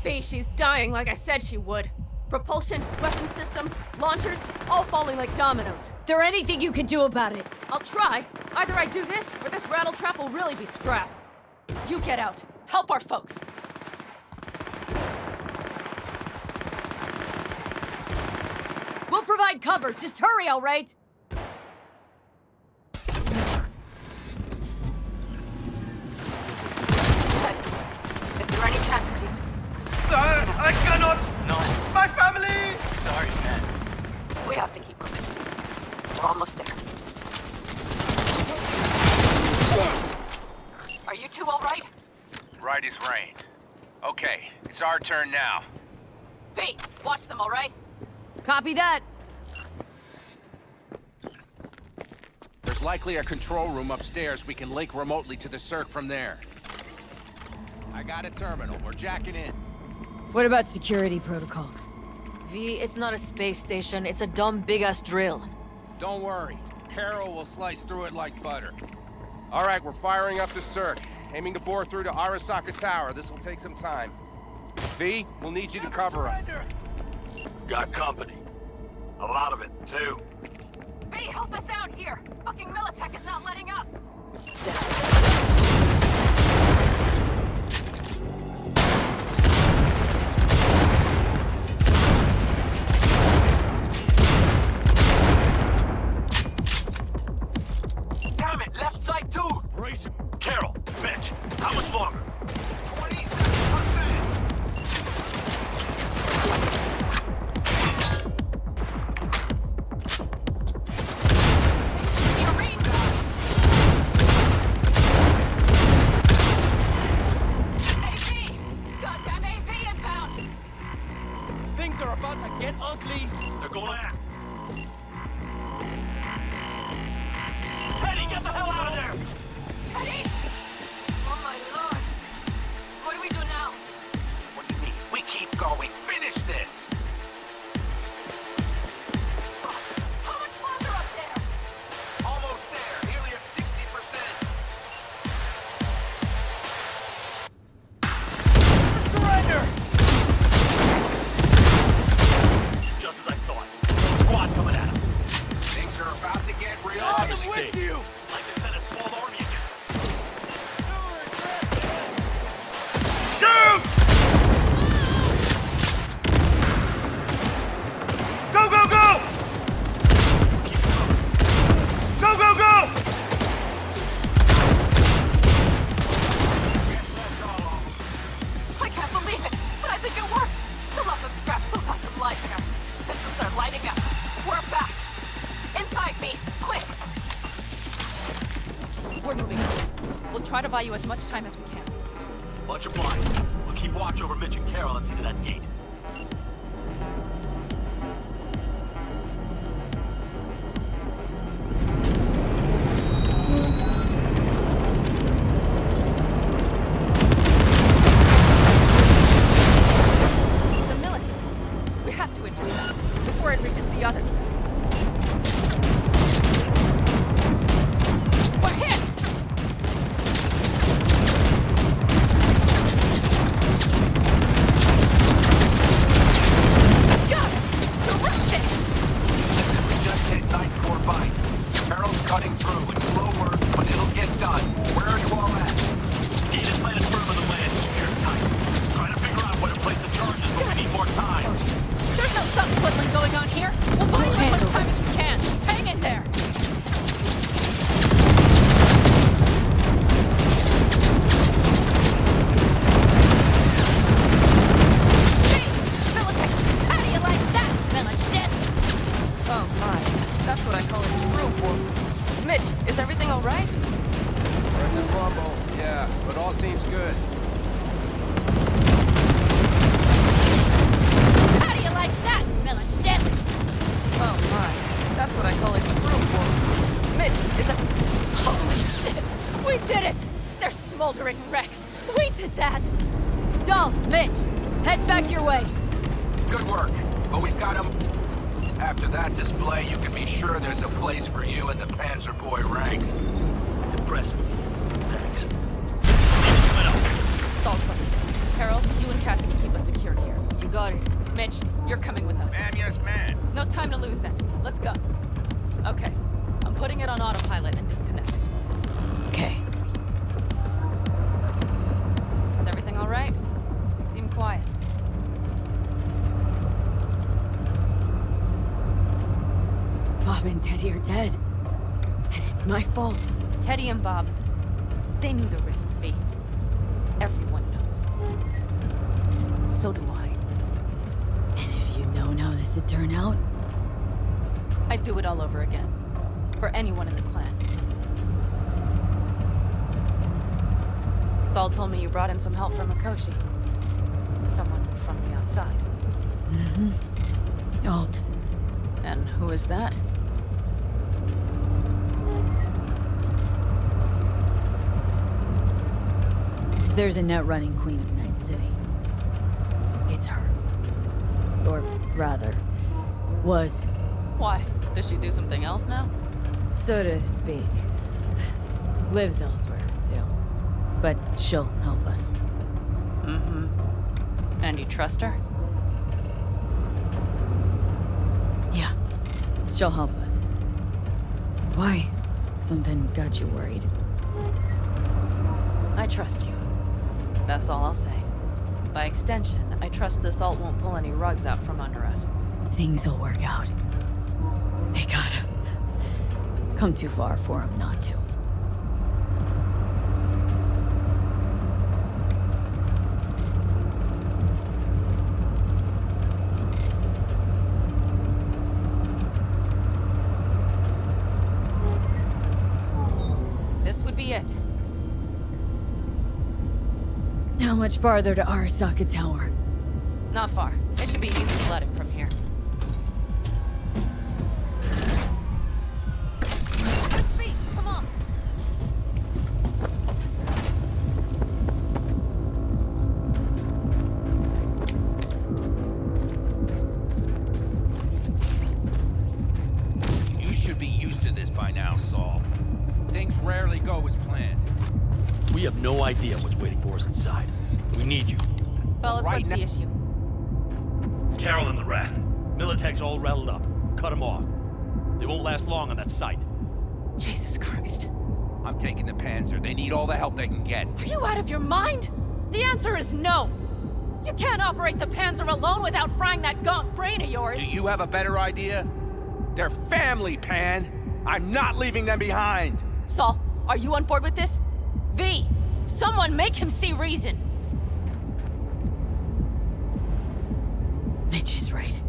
V, she's dying like I said she would. Propulsion, weapon systems, launchers, all falling like dominoes. There anything you can do about it? I'll try. Either I do this, or this rattletrap will really be scrap. You get out. Help our folks. We'll provide cover. Just hurry, all right? Is there any chance that he's... I cannot! No. My family! Sorry, man. We have to keep moving. We're almost there. Are you two all right? Right as rain. Okay, it's our turn now. V, watch them, all right? Copy that. There's likely a control room upstairs. We can link remotely to the circ from there. I got a terminal. We're jacking in. What about security protocols? V, it's not a space station. It's a dumb big-ass drill. Don't worry. Carol will slice through it like butter. All right, we're firing up the circ. Aiming to bore through to Arasaka Tower. This will take some time. V, we'll need you to cover us. Got company. A lot of it, too. V, help us out here! Fucking Militech is not letting up! Damn it, left side too! Race. Carol, Mitch, how much longer? 27%! Things are about to get ugly. They're going to act. Teddy, get the hell out of there! Teddy! Oh my lord! What do we do now? What do you mean? We keep going. Finish this! How much longer up there? Almost there. Nearly at 60%. Surrender! Just as I thought. Squad coming at us. Things are about to get real. That's a I'm mistake. with you! Like they sent a small army against us. Shoot! Go, go, go! Go, go, go! Guess that's all. I can't believe it, but I think it worked. The left of scrap still got some life here. Systems are lighting up. We're back. Inside me, quick! We're moving. We'll try to buy you as much time as we can. Much obliged. We'll keep watch over Mitch and Carol and see to that gate. Signal's cutting through. It's slow work, but it'll get done. Where are you all at? Gate is planted firm on the land. Secure tight. Trying to figure out where to place the charges, but we need more time. There's no thumb twiddling going on here. We'll buy you as much time as we can. Hang in there. That's what I call a true war. Mitch, is everything all right? Present bubble, yeah, but all seems good. How do you like that, Miller shit? Oh my, that's what I call a true war. Mitch, is that... Holy shit! We did it! They're smoldering wrecks. We did that! So, Mitch, head back your way. Good work, but we've got them. After that display, you can be sure there's a place for you in the Panzer Boy ranks. Impressive. Thanks. Saul's coming. Carol, you and Cassie can keep us secure here. You got it. Mitch, you're coming with us. Ma'am, yes, ma'am. No time to lose then. Let's go. Okay. I'm putting it on autopilot and disconnecting. Okay. Is everything all right? You seem quiet. Bob and Teddy are dead. And it's my fault. Teddy and Bob, they knew the risks, V. Everyone knows. So do I. And if you known how this would turn out? I'd do it all over again. For anyone in the clan. Saul told me you brought in some help from Mikoshi. Someone from the outside. Mm-hmm. Alt. And who is that? There's a net-running Queen of Night City. It's her. Or rather, was. Why? Does she do something else now? So to speak. Lives elsewhere, too. But she'll help us. Mm-hmm. And you trust her? Yeah. She'll help us. Why? Something got you worried? I trust you. That's all I'll say. By extension, I trust this alt won't pull any rugs out from under us. Things will work out. They gotta. Come too far for him not to. This would be it. How much farther to Arasaka Tower? Not far. It should be easy sledding from here. Feet, come on. You should be used to this by now, Saul. Things rarely go as planned. We have no idea what's waiting for us inside. We need you. Fellas, what's the issue? Carol and the rest. Militech's all rattled up. Cut them off. They won't last long on that site. Jesus Christ. I'm taking the Panzer. They need all the help they can get. Are you out of your mind? The answer is no. You can't operate the Panzer alone without frying that gaunt brain of yours. Do you have a better idea? They're family, Pan. I'm not leaving them behind. Saul, are you on board with this? V, someone make him see reason. Mitch is right.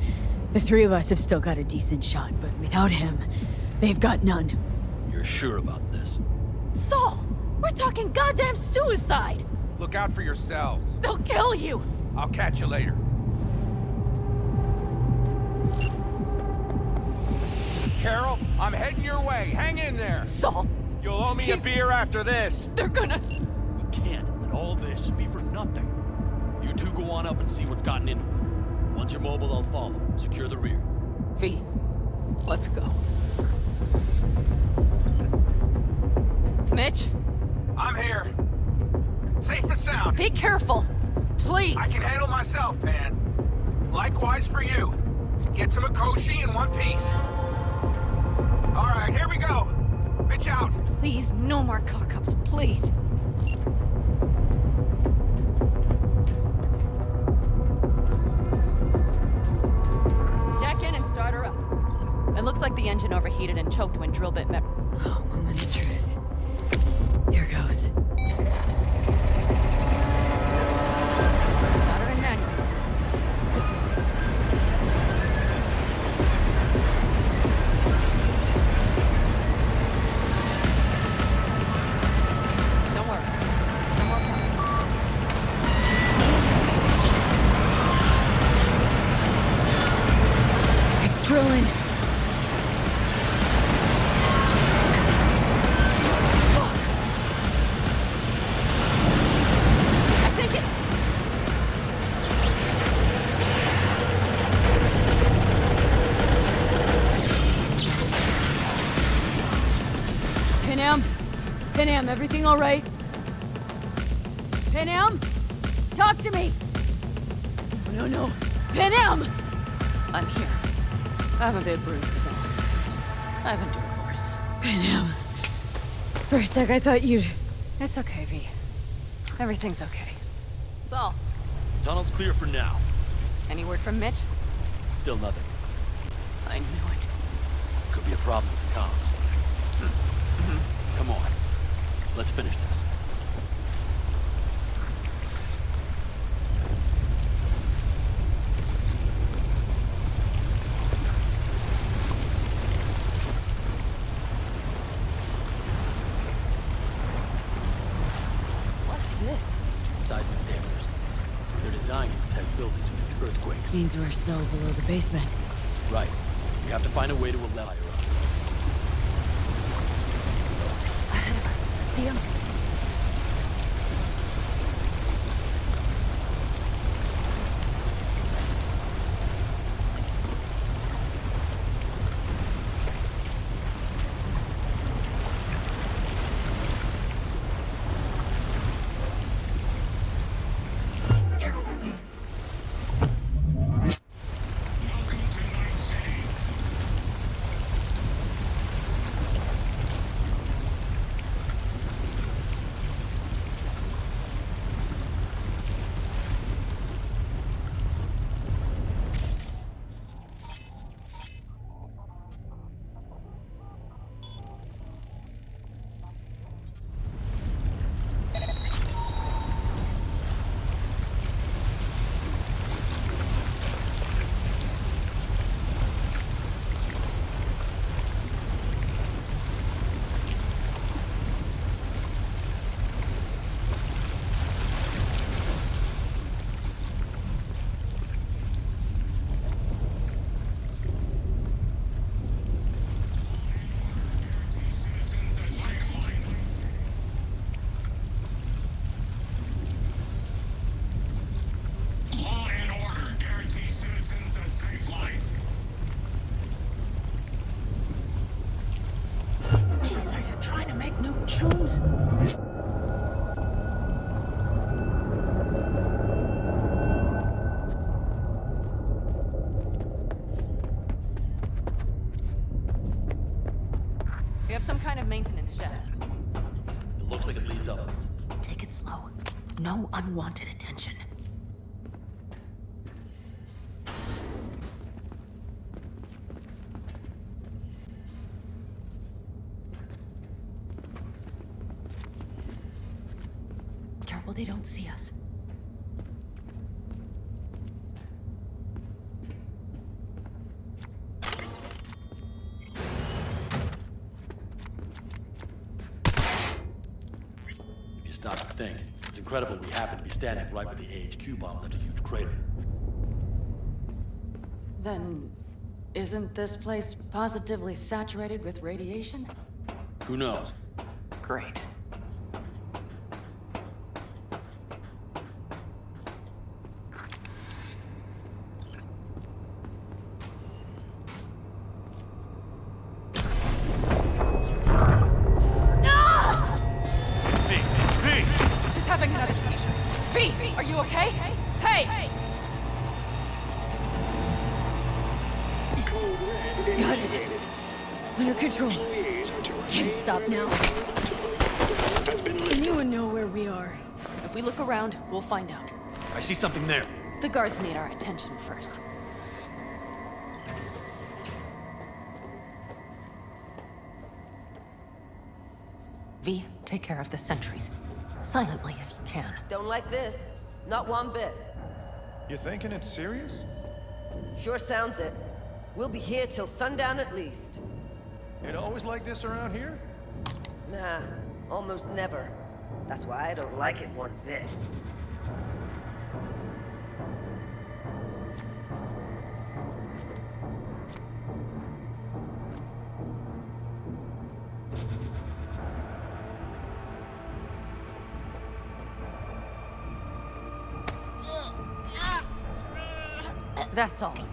The three of us have still got a decent shot, but without him, they've got none. You're sure about this? Saul, we're talking goddamn suicide. Look out for yourselves. They'll kill you. I'll catch you later. Carol, I'm heading your way. Hang in there. Saul. You'll owe me a beer after this. They're gonna... We can't let all this be for nothing. You two go on up and see what's gotten into it. Once you're mobile, I'll follow. Secure the rear. V, let's go. Mitch? I'm here. Safe and sound. Be careful. Please. I can handle myself, Pan. Likewise for you. Get to Mikoshi in one piece. All right, here we go. Please, no more cock-ups, please. Jack in and start her up. It looks like the engine overheated and choked when drill bit met. Oh, moment of truth. Here goes. Got her in manual. Don't worry. No more coming. It's drilling. Panam, everything all right? Panam? Talk to me! Oh, no. Panam! I'm here. I'm a bit bruised is all. I've endured worse. Panam. For a sec, I thought you'd... It's okay, V. Everything's okay. Saul, Tunnel's clear for now. any word from Mitch? Still nothing. I knew it. Could be a problem with the comms. Come on. Let's finish this. What's this? Seismic dampers. They're designed to protect buildings against earthquakes. Means we're still below the basement. Right. We have to find a way to allow her up. Ahead of us. See him? We have some kind of maintenance shed. It looks like it leads upwards. Take it slow. No unwanted attention. Careful they don't see us. Stop to think. It's incredible we happen to be standing right where the AHQ bomb left a huge crater. Then, isn't this place positively saturated with radiation? Who knows? Great. Got it. Under control. Can't stop now. been Does lifted. anyone know where we are? If we look around, we'll find out. I see something there. The guards need our attention first. V, take care of the sentries. Silently if you can. Don't like this. Not one bit. You thinking it's serious? Sure sounds it. We'll be here till sundown at least. It always like this around here? Nah, almost never. That's why I don't like it one bit. That's all of them.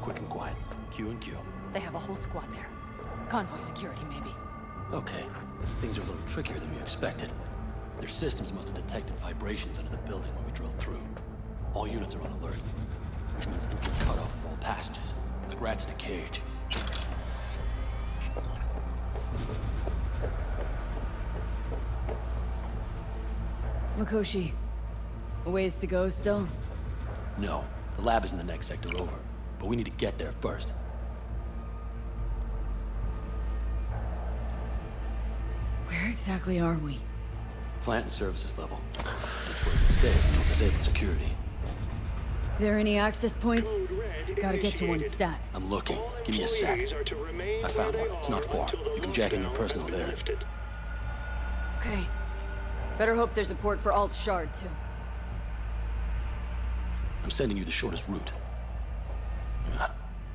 Quick and quiet. Q and Q. They have a whole squad there. Convoy security, maybe. Okay. Things are a little trickier than we expected. Their systems must have detected vibrations under the building when we drilled through. All units are on alert, which means instant cutoff of all passages, like rats in a cage. Mikoshi, a ways to go still? No, the lab is in the next sector over, but we need to get there first. Where exactly are we? Plant and services level. That's where we stay and we'll disable security. There any access points? Gotta get to one stat. I'm looking. Give me a sec. I found one. It's not far. You can jack in your personal there. Okay. Better hope there's a port for Alt Shard, too. I'm sending you the shortest route.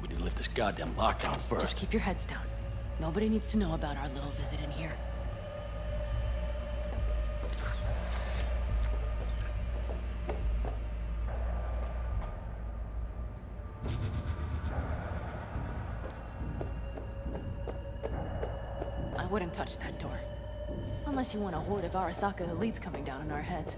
We need to lift this goddamn lockdown first. Just keep your heads down. Nobody needs to know about our little visit in here. I wouldn't touch that door. Unless you want a horde of Arasaka elites coming down on our heads.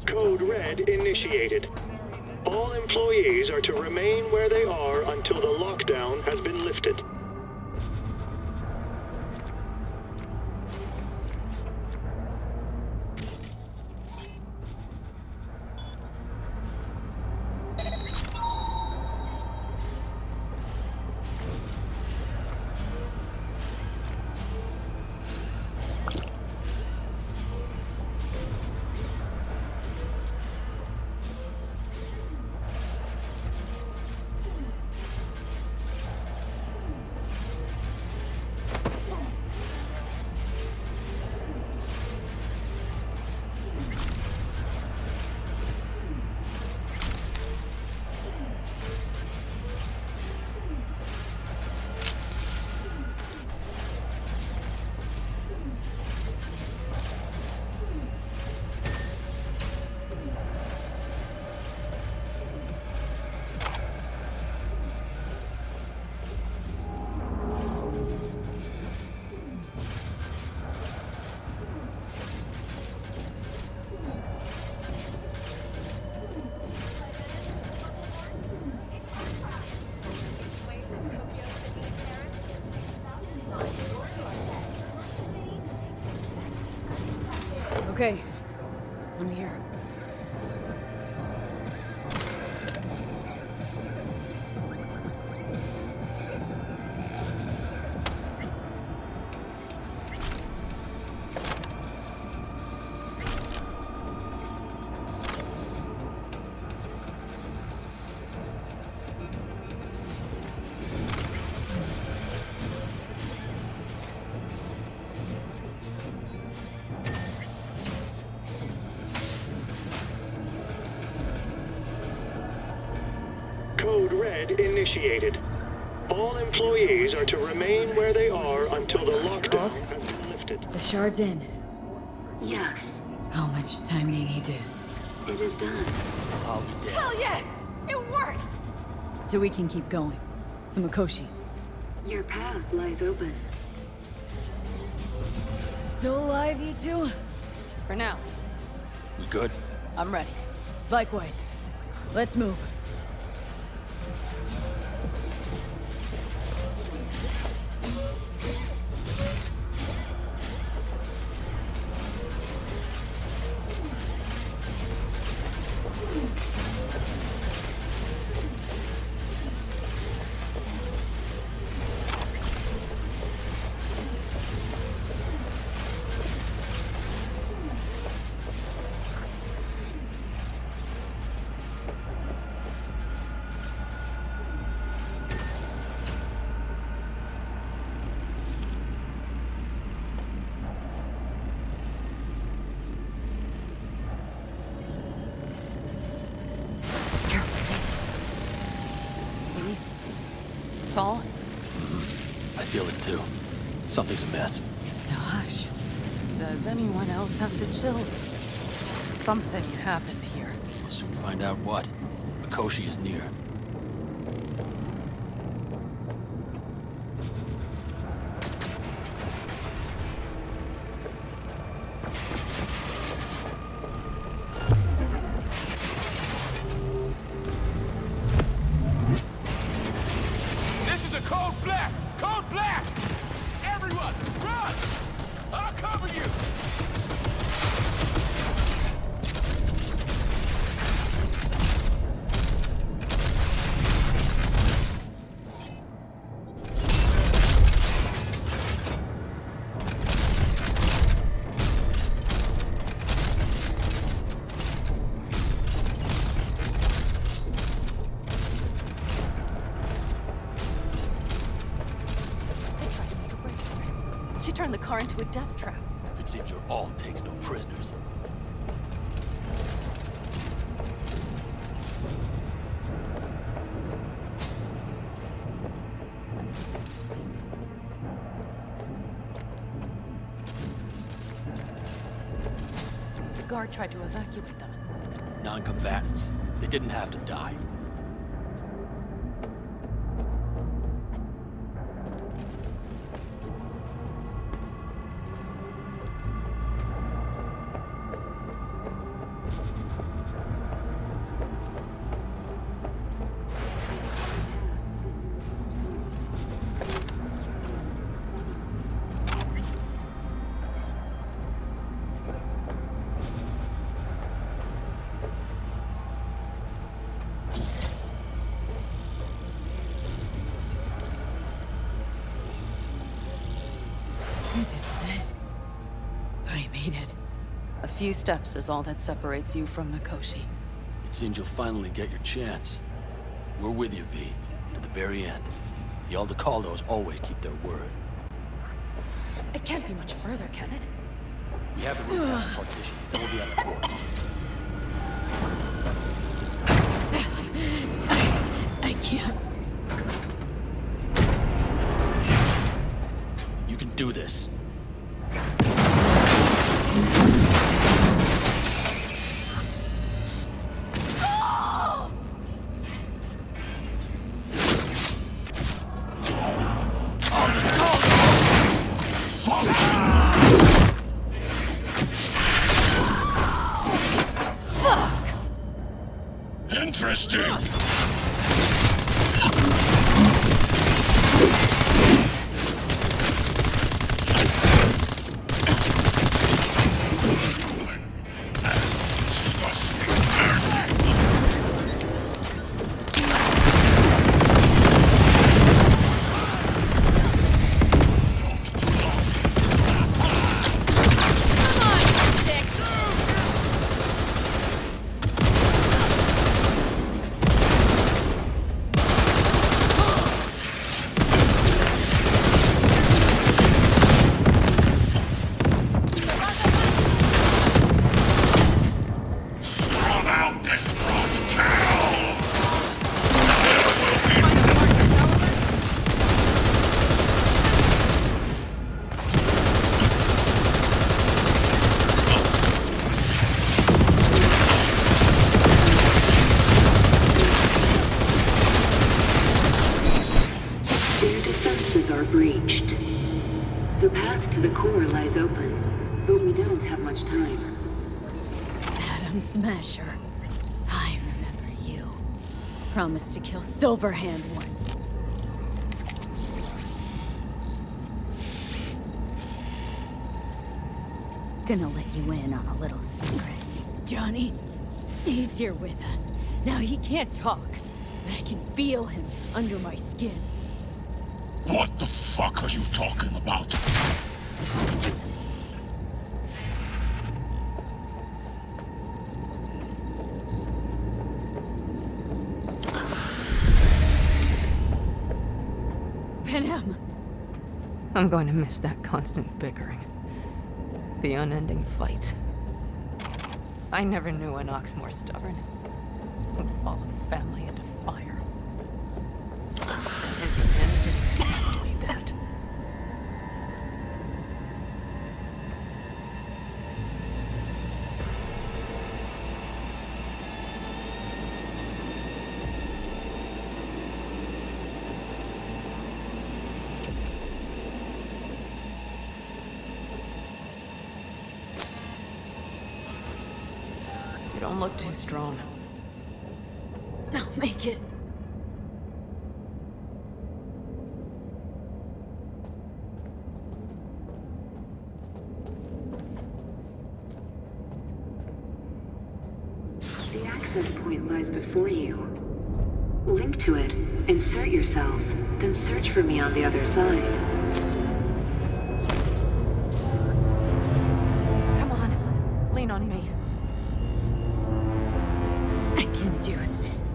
Code Red initiated. All employees are to remain where they are until the lockdown has been lifted. Okay. I'm here. Code Red initiated. All employees are to remain where they are until the lockdown has been lifted. The shard's in. Yes, How much time do you need to... it is done. I'll be damned. Hell yes! It worked! So we can keep going. To Mikoshi. Your path lies open. Still alive, you two? For now. We good? I'm ready. Likewise. Let's move. Saul? I feel it too. Something's amiss. It's the hush. Does anyone else have the chills? Something happened here. We'll soon find out what. Mikoshi is near. This is a code black! Code black! Everyone, run! I'll cover you! She turned the car into a death trap. It seems your alt takes no prisoners. The guard tried to evacuate them. Non-combatants. They didn't have to die. This is it. I made it. A few steps is all that separates you from Mikoshi. It seems you'll finally get your chance. We're with you, V, to the very end. The Aldecaldos always keep their word. It can't be much further, can it? We have the route past the partition, then we'll be at the port. I can't. You can do this. Interesting. path to the core lies open, but we don't have much time. Adam Smasher. I remember you. Promised to kill Silverhand once. Gonna let you in on a little secret. Johnny, he's here with us. Now he can't talk, but I can feel him under my skin. What the fuck are you talking about? Panam! I'm going to miss that constant bickering. The unending fights. I never knew an ox more stubborn. Would follow family into fire. And the end did exactly that. You don't look too strong. I'll make it. The access point lies before you. Link to it, insert yourself, then search for me on the other side. Come on, lean on me. I can do this.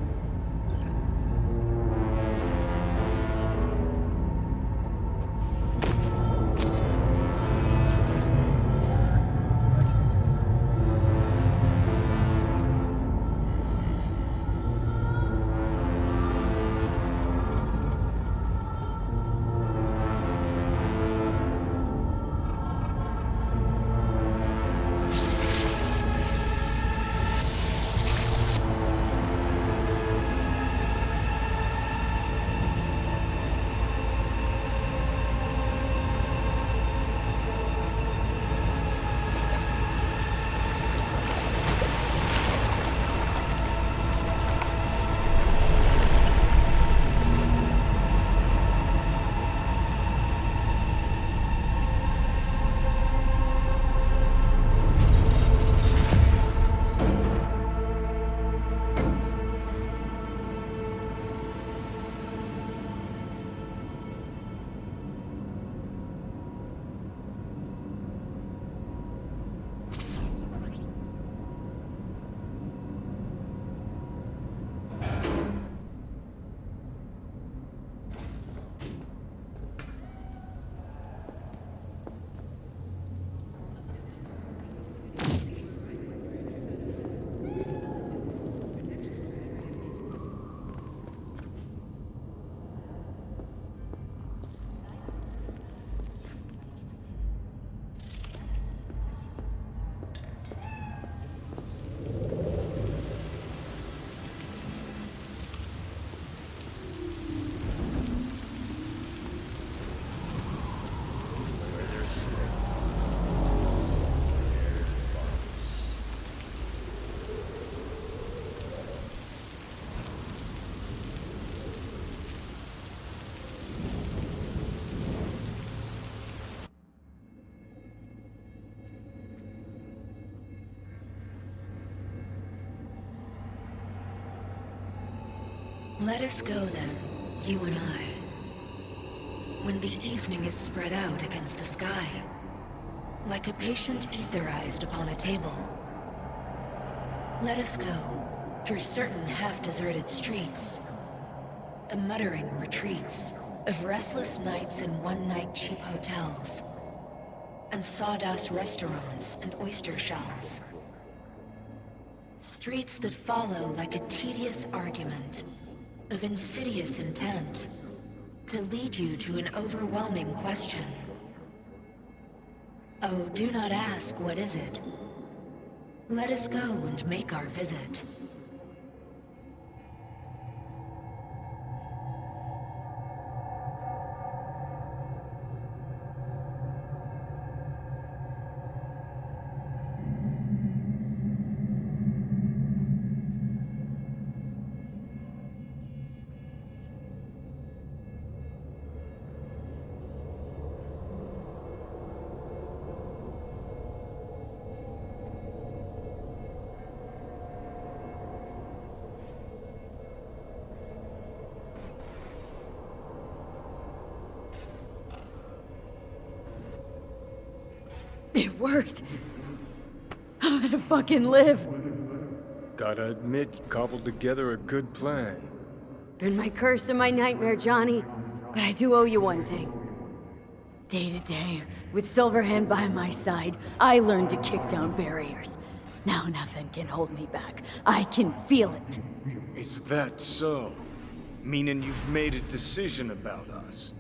Let us go then, you and I. When the evening is spread out against the sky, like a patient etherized upon a table. Let us go through certain half-deserted streets, the muttering retreats of restless nights in one-night cheap hotels, and sawdust restaurants and oyster shells. Streets that follow like a tedious argument of insidious intent to lead you to an overwhelming question. Oh, do not ask, what is it? Let us go and make our visit. It worked. I'm gonna fucking live. Gotta admit, you cobbled together a good plan. Been my curse and my nightmare, Johnny. But I do owe you one thing. Day to day, with Silverhand by my side, I learned to kick down barriers. Now nothing can hold me back. I can feel it. Is that so? Meaning you've made a decision about us?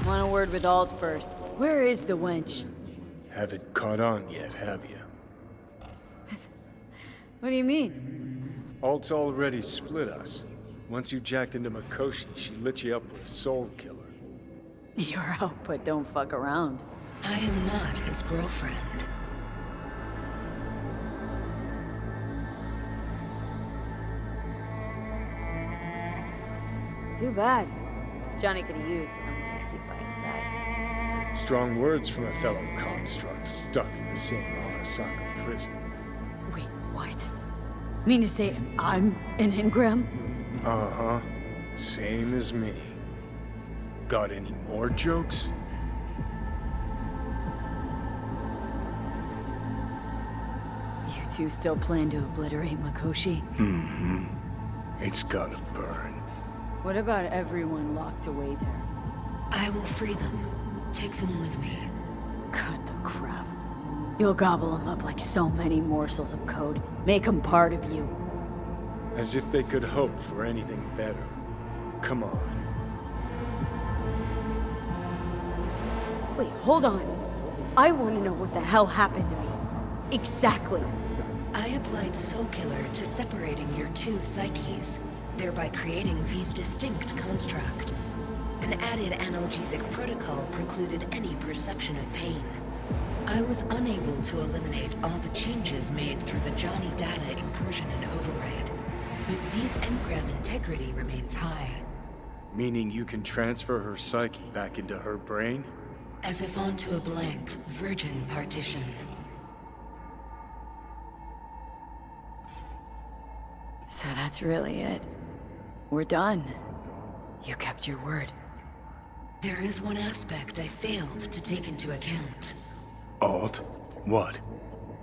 Want a word with Alt first. Where is the wench? Haven't caught on yet, have you? What do you mean? Alt's already split us. Once you jacked into Mikoshi, she lit you up with Soul Killer. You're out, but don't fuck around. I am not his girlfriend. Too bad. Johnny could have used someone to keep by his side. Strong words from a fellow construct stuck in the same Arasaka prison. Wait, what? Mean to say I'm an engram? Uh-huh. Same as me. Got any more jokes? You two still plan to obliterate Mikoshi? Mm-hmm. It's gotta burn. What about everyone locked away there? I will free them. Take them with me. Cut the crap. You'll gobble them up like so many morsels of code. Make them part of you. As if they could hope for anything better. Come on. Wait, hold on. I want to know what the hell happened to me. Exactly. I applied Soul Killer to separating your two psyches, thereby creating V's distinct construct. An added analgesic protocol precluded any perception of pain. I was unable to eliminate all the changes made through the Johnny data incursion and override, but V's engram integrity remains high. Meaning you can transfer her psyche back into her brain? As if onto a blank, virgin partition. So that's really it. We're done. You kept your word. There is one aspect I failed to take into account. Alt? What?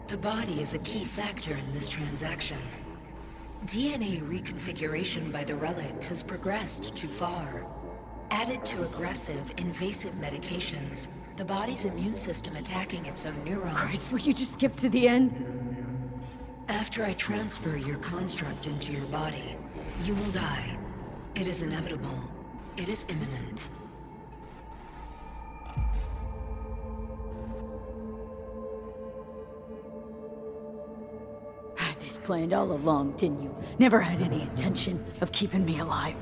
The body is a key factor in this transaction. DNA reconfiguration by the relic has progressed too far. Added to aggressive, invasive medications, the body's immune system attacking its own neurons. Christ, will you just skip to the end? After I transfer your construct into your body, you will die. It is inevitable. It is imminent. Had this planned all along, didn't you? Never had any intention of keeping me alive.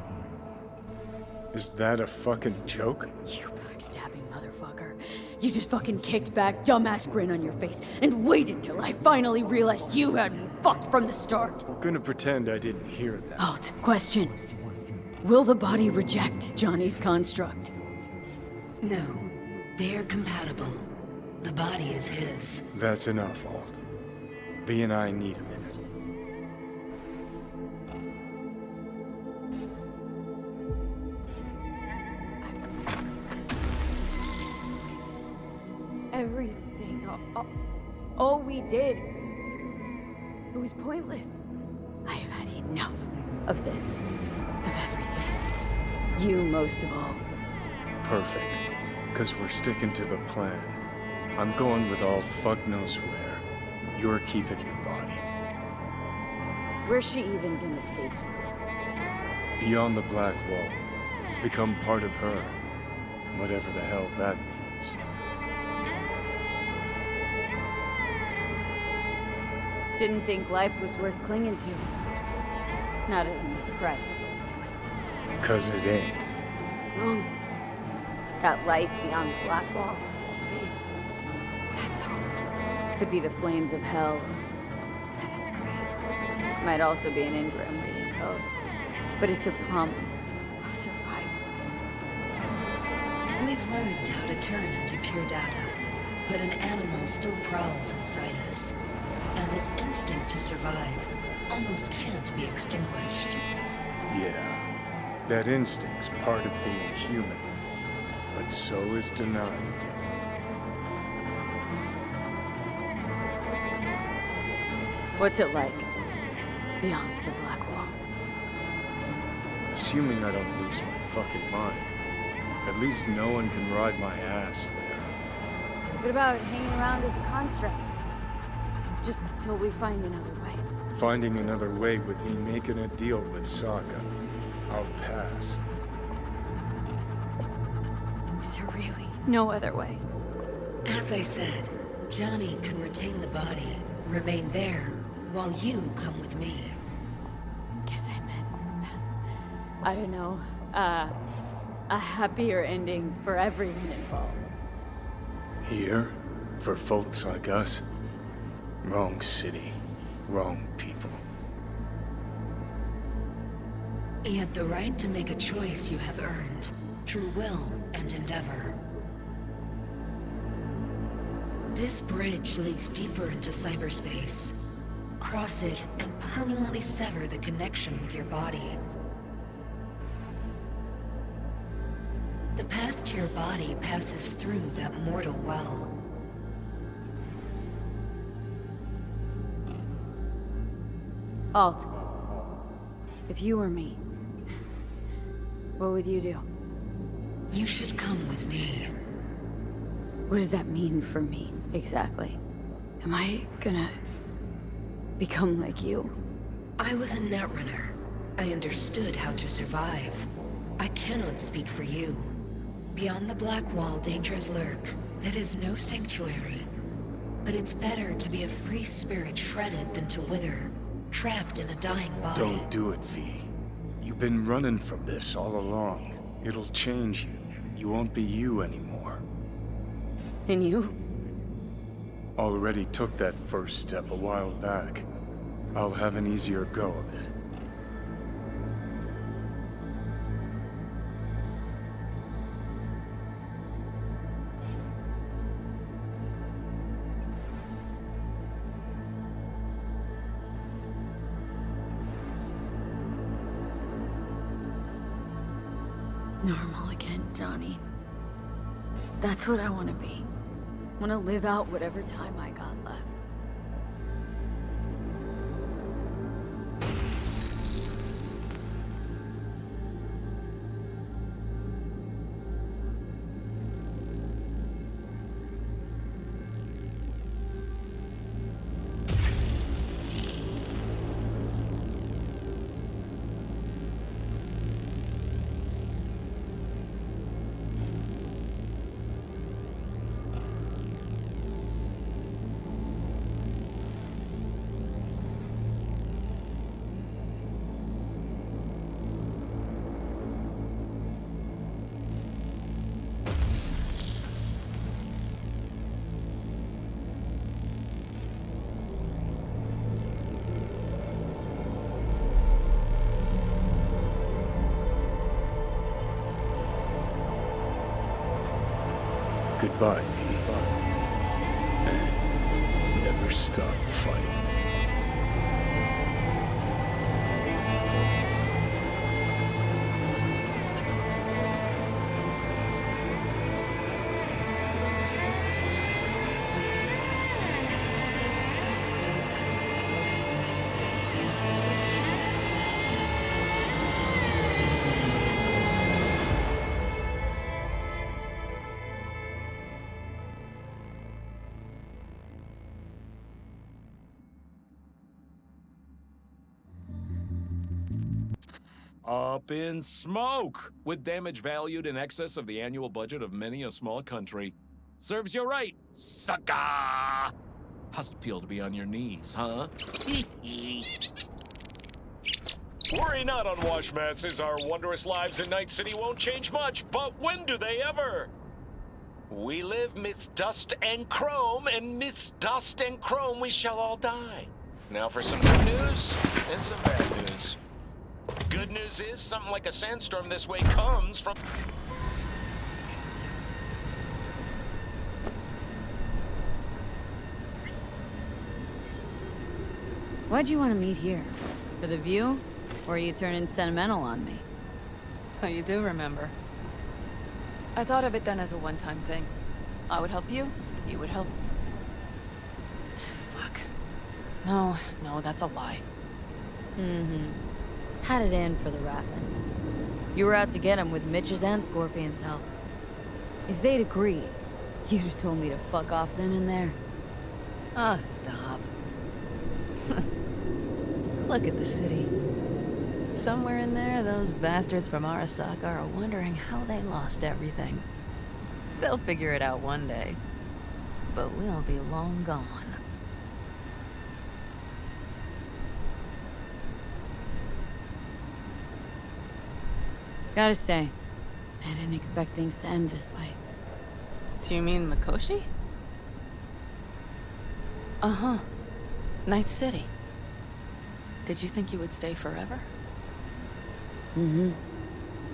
Is that a fucking joke? You backstabbing motherfucker. You just fucking kicked back, dumbass grin on your face, and waited till I finally realized you had me fucked from the start. I'm gonna pretend I didn't hear that. Alt, question. Will the body reject Johnny's construct? No. They are compatible. The body is his. That's enough, Alt. V and I need a minute. Everything, all we did, it was pointless. I have had enough of this, of everything. You most of all. Perfect. Because we're sticking to the plan. I'm going with Alt fuck knows where. You're keeping your body. Where's she even gonna take you? Beyond the Black Wall. To become part of her. Whatever the hell that means. Didn't think life was worth clinging to. Not at any price. 'Cause it ain't. Wrong. That light beyond the black wall, see? That's hope. Could be the flames of hell, or heaven's grace. Might also be an engram reading code. But it's a promise of survival. We've learned how to turn into pure data, but an animal still prowls inside us, and its instinct to survive almost can't be extinguished. Yeah, that instinct's part of being human, but so is denial. What's it like? Beyond the Black Wall. Assuming I don't lose my fucking mind, at least no one can ride my ass there. What about hanging around as a construct? Just till we find another way. Finding another way would mean making a deal with Sokka. I'll pass. Is there really no other way? As I said, Johnny can retain the body, remain there, while you come with me. Guess I meant... I don't know. A happier ending for everyone involved. Here? For folks like us? Wrong city. Wrong people. Yet the right to make a choice you have earned, through will and endeavor. This bridge leads deeper into cyberspace. Cross it and permanently sever the connection with your body. The path to your body passes through that mortal well. Alt, if you were me, what would you do? You should come with me. What does that mean for me, exactly? Am I gonna become like you? I was a netrunner. I understood how to survive. I cannot speak for you. Beyond the Black Wall, dangers lurk. It is no sanctuary. But it's better to be a free spirit shredded than to wither, trapped in a dying body. Don't do it, V. You've been running from this all along. It'll change you. You won't be you anymore. And you? Already took that first step a while back. I'll have an easier go of it. Normal again, Johnny. That's what I want to be. I want to live out whatever time I got left. Goodbye, V. And never stop fighting. Up in smoke! With damage valued in excess of the annual budget of many a small country. Serves you right, sucker! How's it feel to be on your knees, huh? Worry not, unwashed masses. Our wondrous lives in Night City won't change much, but when do they ever? We live midst dust and chrome, and midst dust and chrome we shall all die. Now for some good news and some bad news. Good news is, something like a sandstorm this way comes from... Why'd you want to meet here? For the view? Or are you turning sentimental on me? So you do remember. I thought of it then as a one-time thing. I would help you, you would help... Fuck. No, that's a lie. Mm-hmm. How'd it end for the Raffins? You were out to get him with Mitch's and Scorpion's help. If they'd agreed, you'd have told me to fuck off then and there. Oh, stop. Look at the city. Somewhere in there, those bastards from Arasaka are wondering how they lost everything. They'll figure it out one day. But we'll be long gone. Gotta stay. I didn't expect things to end this way. Do you mean Mikoshi? Uh-huh. Night City. Did you think you would stay forever? Mm-hmm.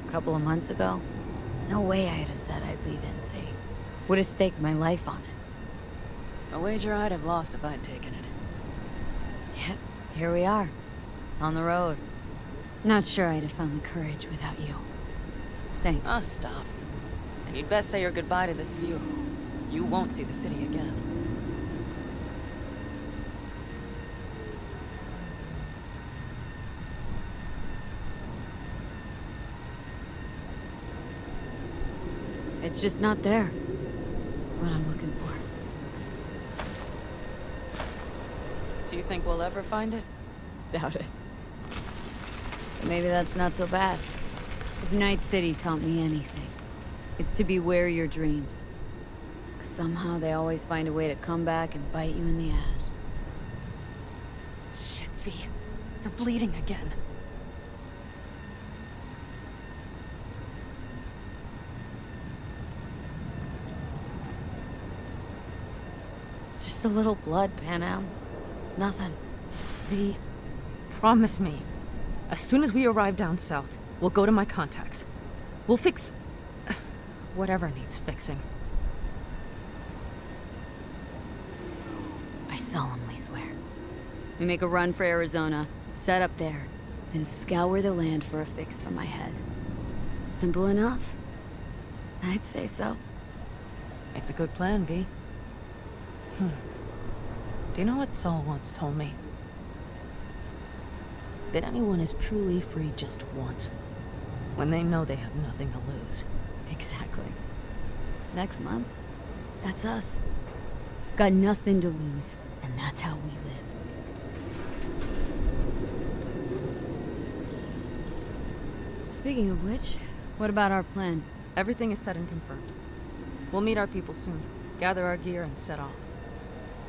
A couple of months ago, no way I'd have said I'd leave NC. Would have staked my life on it. A wager I'd have lost if I'd taken it. Yet, here we are. On the road. Not sure I'd have found the courage without you. Thanks. Oh, stop. And you'd best say your goodbye to this view. You won't see the city again. It's just not there. What I'm looking for. Do you think we'll ever find it? Doubt it. But maybe that's not so bad. If Night City taught me anything, it's to beware your dreams. 'Cause somehow they always find a way to come back and bite you in the ass. Shit, V. You're bleeding again. It's just a little blood, Panam. It's nothing. V, promise me. As soon as we arrive down south, we'll go to my contacts. We'll fix... whatever needs fixing. I solemnly swear. We make a run for Arizona, set up there, then scour the land for a fix for my head. Simple enough? I'd say so. It's a good plan, V. Do you know what Saul once told me? That anyone is truly free just once. When they know they have nothing to lose. Exactly. Next month, that's us. Got nothing to lose, and that's how we live. Speaking of which, what about our plan? Everything is set and confirmed. We'll meet our people soon, gather our gear, and set off.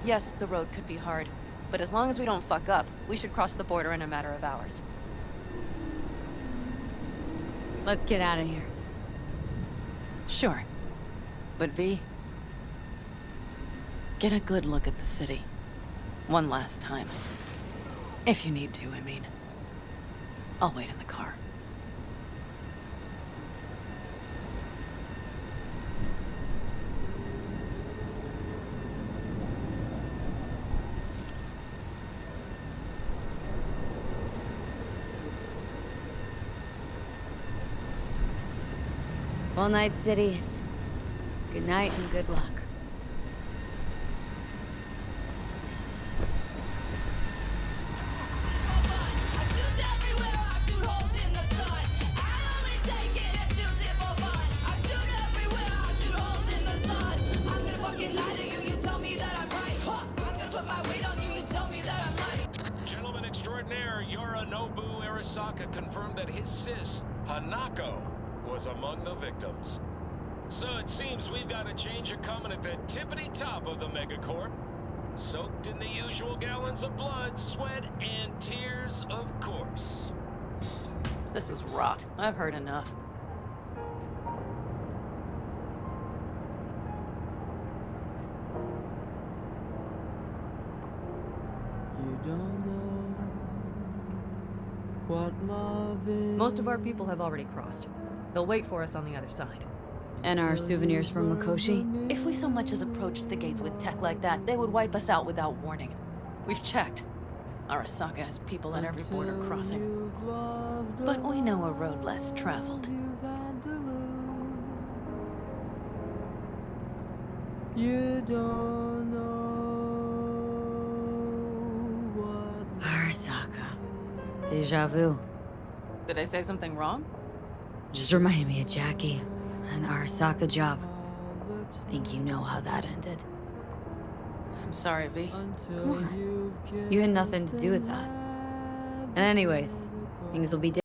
Yes, the road could be hard, but as long as we don't fuck up, we should cross the border in a matter of hours. Let's get out of here. Sure. But V, get a good look at the city. One last time. If you need to, I mean. I'll wait in the car. Well, Night City. Good night and good luck. Gentleman extraordinaire Yorinobu Arasaka confirmed that his sis, Hanako, was among the victims. So it seems we've got a change of coming at the tippity top of the megacorp. Soaked in the usual gallons of blood, sweat, and tears, of course. This is rot. I've heard enough. You don't know what love is. Most of our people have already crossed. They'll wait for us on the other side. And our souvenirs from Mikoshi? If we so much as approached the gates with tech like that, they would wipe us out without warning. We've checked. Arasaka has people at every border crossing. But we know a road less traveled. You don't know what. Arasaka. Deja vu. Did I say something wrong? Just reminded me of Jackie and the Arasaka job. Think you know how that ended. I'm sorry, V. Come on. You had nothing to do with that. And anyways, things will be different.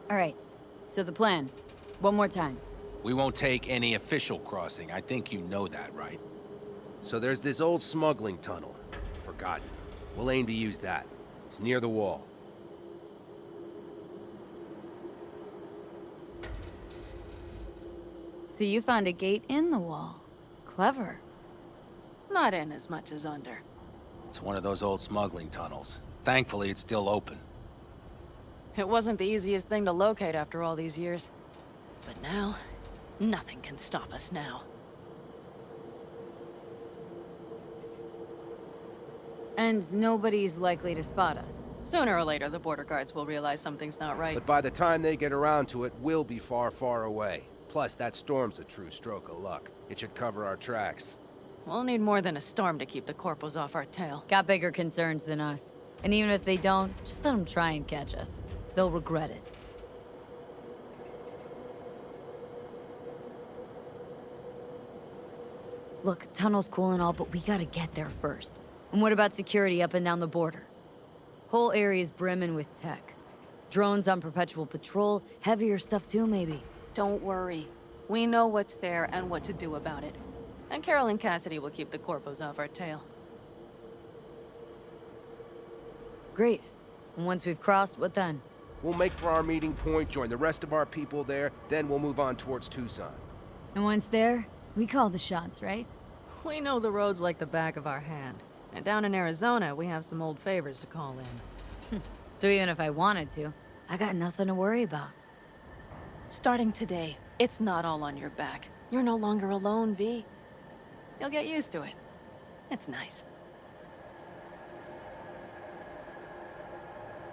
Alright, so the plan. One more time. We won't take any official crossing. I think you know that, right? So there's this old smuggling tunnel. Forgotten. We'll aim to use that. It's near the wall. So you found a gate in the wall. Clever. Not in as much as under. It's one of those old smuggling tunnels. Thankfully, it's still open. It wasn't the easiest thing to locate after all these years. But now, nothing can stop us now. And nobody's likely to spot us. Sooner or later, the border guards will realize something's not right. But by the time they get around to it, we'll be far, far away. Plus, that storm's a true stroke of luck. It should cover our tracks. We'll need more than a storm to keep the corpos off our tail. Got bigger concerns than us. And even if they don't, just let them try and catch us. They'll regret it. Look, tunnel's cool and all, but we gotta get there first. And what about security up and down the border? Whole area's brimming with tech. Drones on perpetual patrol, heavier stuff too, maybe. Don't worry. We know what's there and what to do about it. And Carol and Cassidy will keep the corpos off our tail. Great. And once we've crossed, what then? We'll make for our meeting point, join the rest of our people there, then we'll move on towards Tucson. And once there, we call the shots, right? We know the roads like the back of our hand. And down in Arizona, we have some old favors to call in. So even if I wanted to, I got nothing to worry about. Starting today, it's not all on your back. You're no longer alone, V. You'll get used to it. It's nice.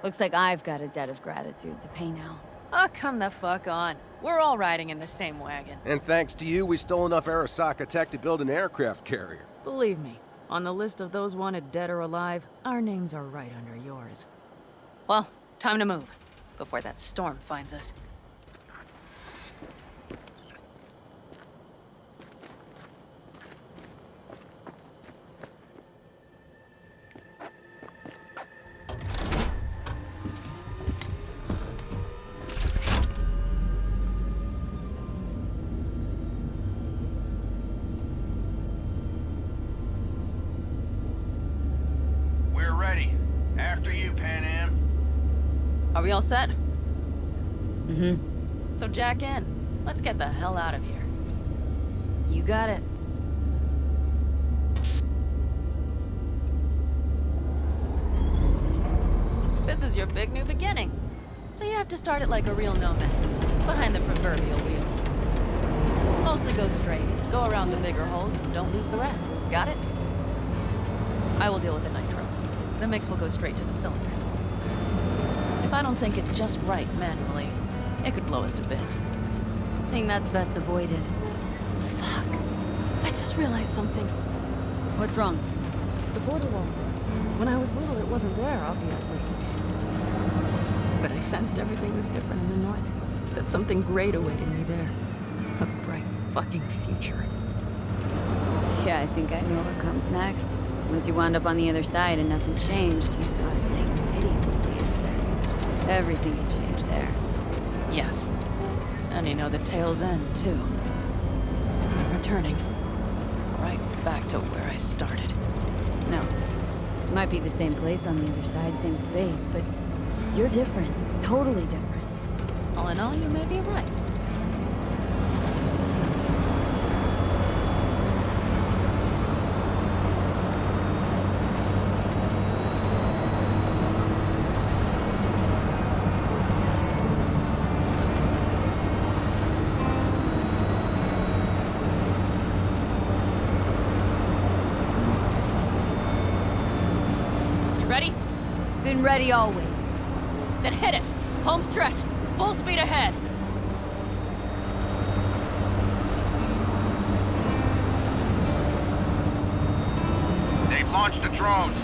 Looks like I've got a debt of gratitude to pay now. Oh, come the fuck on. We're all riding in the same wagon. And thanks to you, we stole enough Arasaka tech to build an aircraft carrier. Believe me, on the list of those wanted dead or alive, our names are right under yours. Well, time to move, before that storm finds us. Are we all set? Mm-hmm. So jack in. Let's get the hell out of here. You got it. This is your big new beginning. So you have to start it like a real nomad. Behind the proverbial wheel. Mostly go straight, go around the bigger holes, and don't lose the rest. Got it? I will deal with the nitro. The mix will go straight to the cylinders. If I don't sync it just right manually, it could blow us to bits. I think that's best avoided. Fuck. I just realized something. What's wrong? The border wall. When I was little, it wasn't there, obviously. But I sensed everything was different in the north. That something great awaited me there. A bright fucking future. Yeah, I think I know what comes next. Once you wound up on the other side and nothing changed, you thought Night City was the answer. Everything had changed there. Yes. And you know the tale's end, too. I'm returning. Right back to where I started. No. It might be the same place on the other side, same space, but you're different. Totally different. All in all, you may be right. Been ready always. Then hit it! Home stretch! Full speed ahead! They've launched the drones.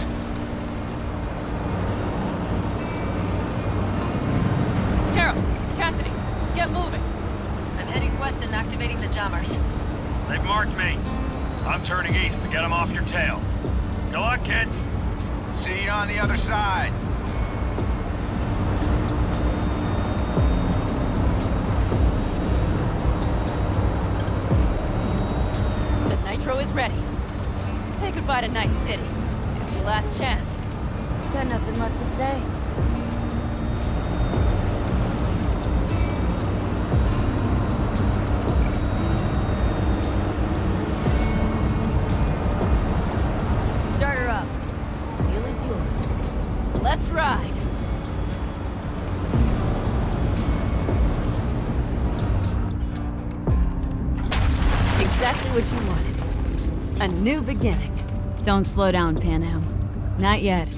Carol! Cassidy! Get moving! I'm heading west and activating the jammers. They've marked me. I'm turning east to get them off your tail. Good luck, kids! See you on the other side. The nitro is ready. Say goodbye to Night City. It's your last chance. Got nothing left to say. Start her up. Wheel is yours. Let's ride. Exactly what you wanted. A new beginning. Don't slow down, Panam. Not yet.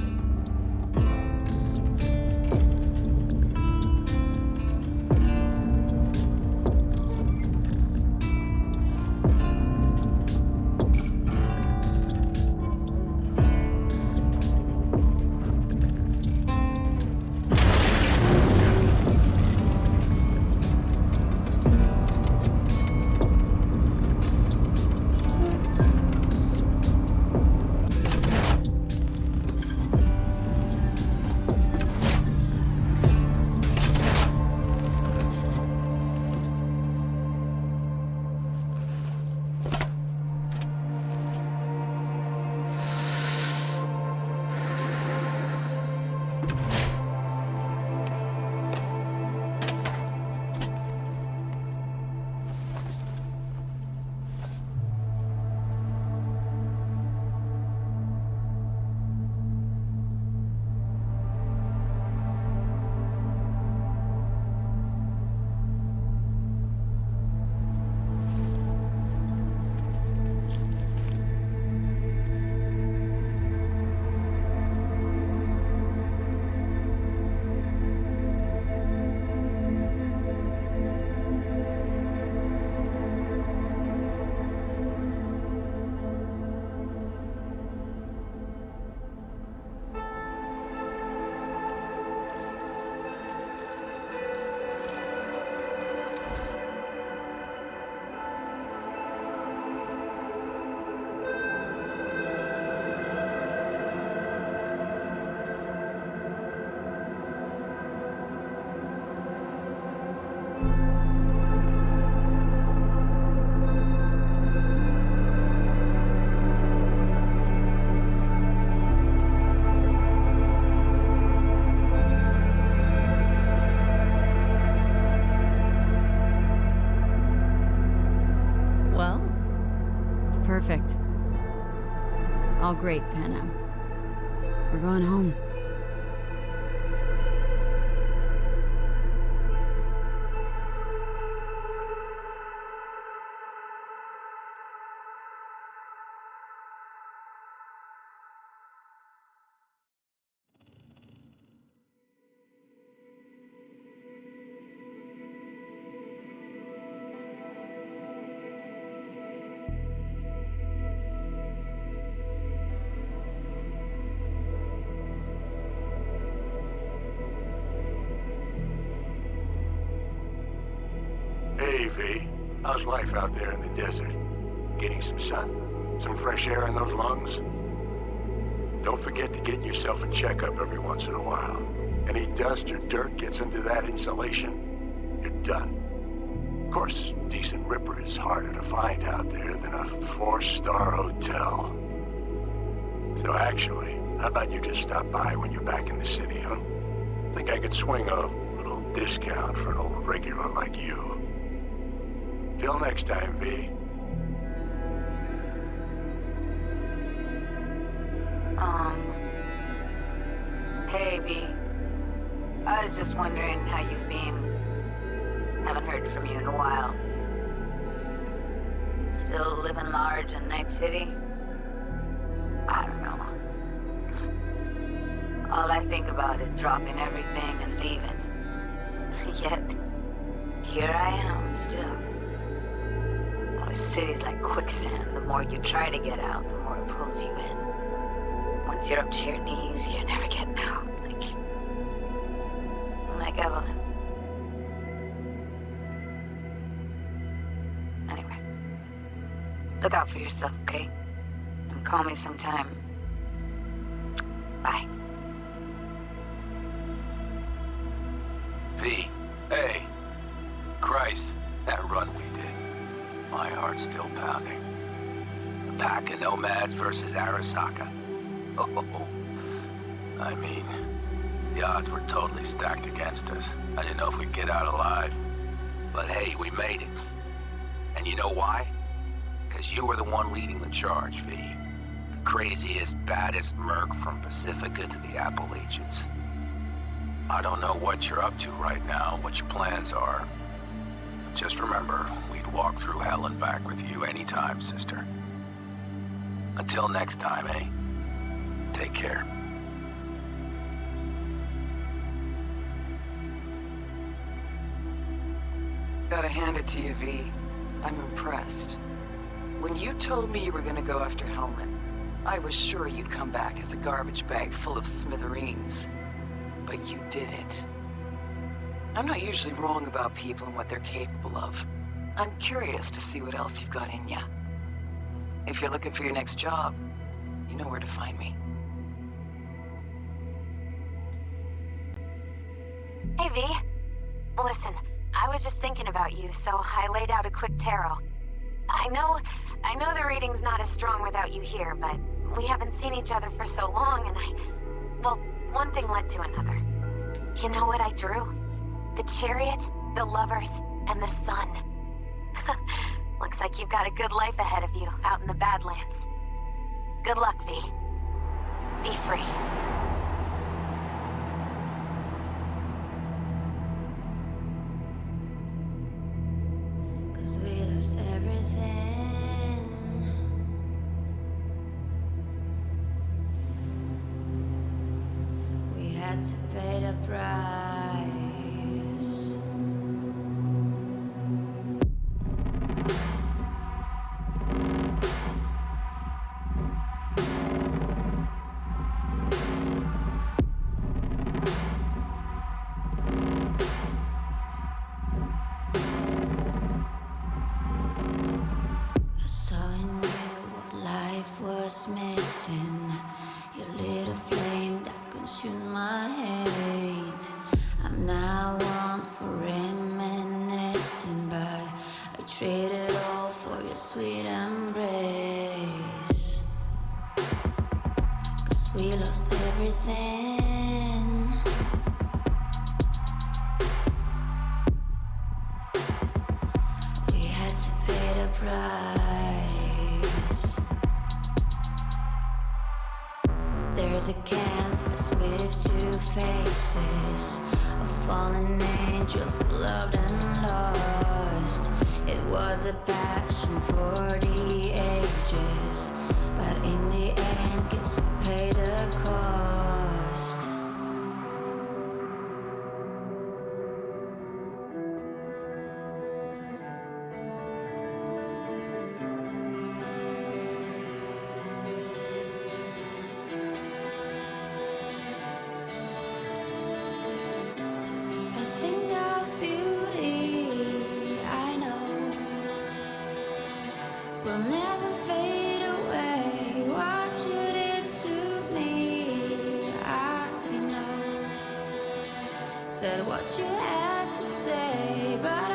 Perfect. All great, Panam. We're going home. Hey, V. How's life out there in the desert? Getting some sun? Some fresh air in those lungs? Don't forget to get yourself a checkup every once in a while. Any dust or dirt gets into that insulation, you're done. Of course, decent ripper is harder to find out there than a 4-star hotel. So actually, how about you just stop by when you're back in the city, huh? Think I could swing a little discount for an old regular like you. Till next time, V. Hey, V. I was just wondering how you've been. Haven't heard from you in a while. Still living large in Night City? I don't know. All I think about is dropping everything and leaving. Yet, here I am still. The city's like quicksand. The more you try to get out, the more it pulls you in. Once you're up to your knees, you're never getting out. Like Evelyn. Anyway. Look out for yourself, okay? And call me sometime. Bye. V. Hey. Christ, that run we did. My heart's still pounding. A pack of nomads versus Arasaka. Oh, I mean, the odds were totally stacked against us. I didn't know if we'd get out alive. But hey, we made it. And you know why? Because you were the one leading the charge, V. The craziest, baddest merc from Pacifica to the Appalachians. I don't know what you're up to right now, what your plans are. But just remember, we'd walk through hell and back with you anytime, sister. Until next time, eh? Take care. Gotta hand it to you, V. I'm impressed. When you told me you were gonna go after Hellman, I was sure you'd come back as a garbage bag full of smithereens. But you did it. I'm not usually wrong about people and what they're capable of. I'm curious to see what else you've got in ya. If you're looking for your next job, you know where to find me. Hey, V. Listen, I was just thinking about you, so I laid out a quick tarot. I know the reading's not as strong without you here, but we haven't seen each other for so long, and well, one thing led to another. You know what I drew? The chariot, the lovers, and the sun. Looks like you've got a good life ahead of you out in the Badlands. Good luck, V. Be free. Cause we lost everything. We had to pay the price. I saw in you what life was missing. You lit a flame that consumed my hate. I'm now one for reminiscing, but I traded all for your sweet embrace. Cause we lost everything. We had to pay the price. was a canvas with two faces of fallen angels who loved and lost. It was a passion for the ages, but in the end, guess we paid the cost. A thing of beauty, I know, will never fade away. What you did to me, I know. Said what you had to say, but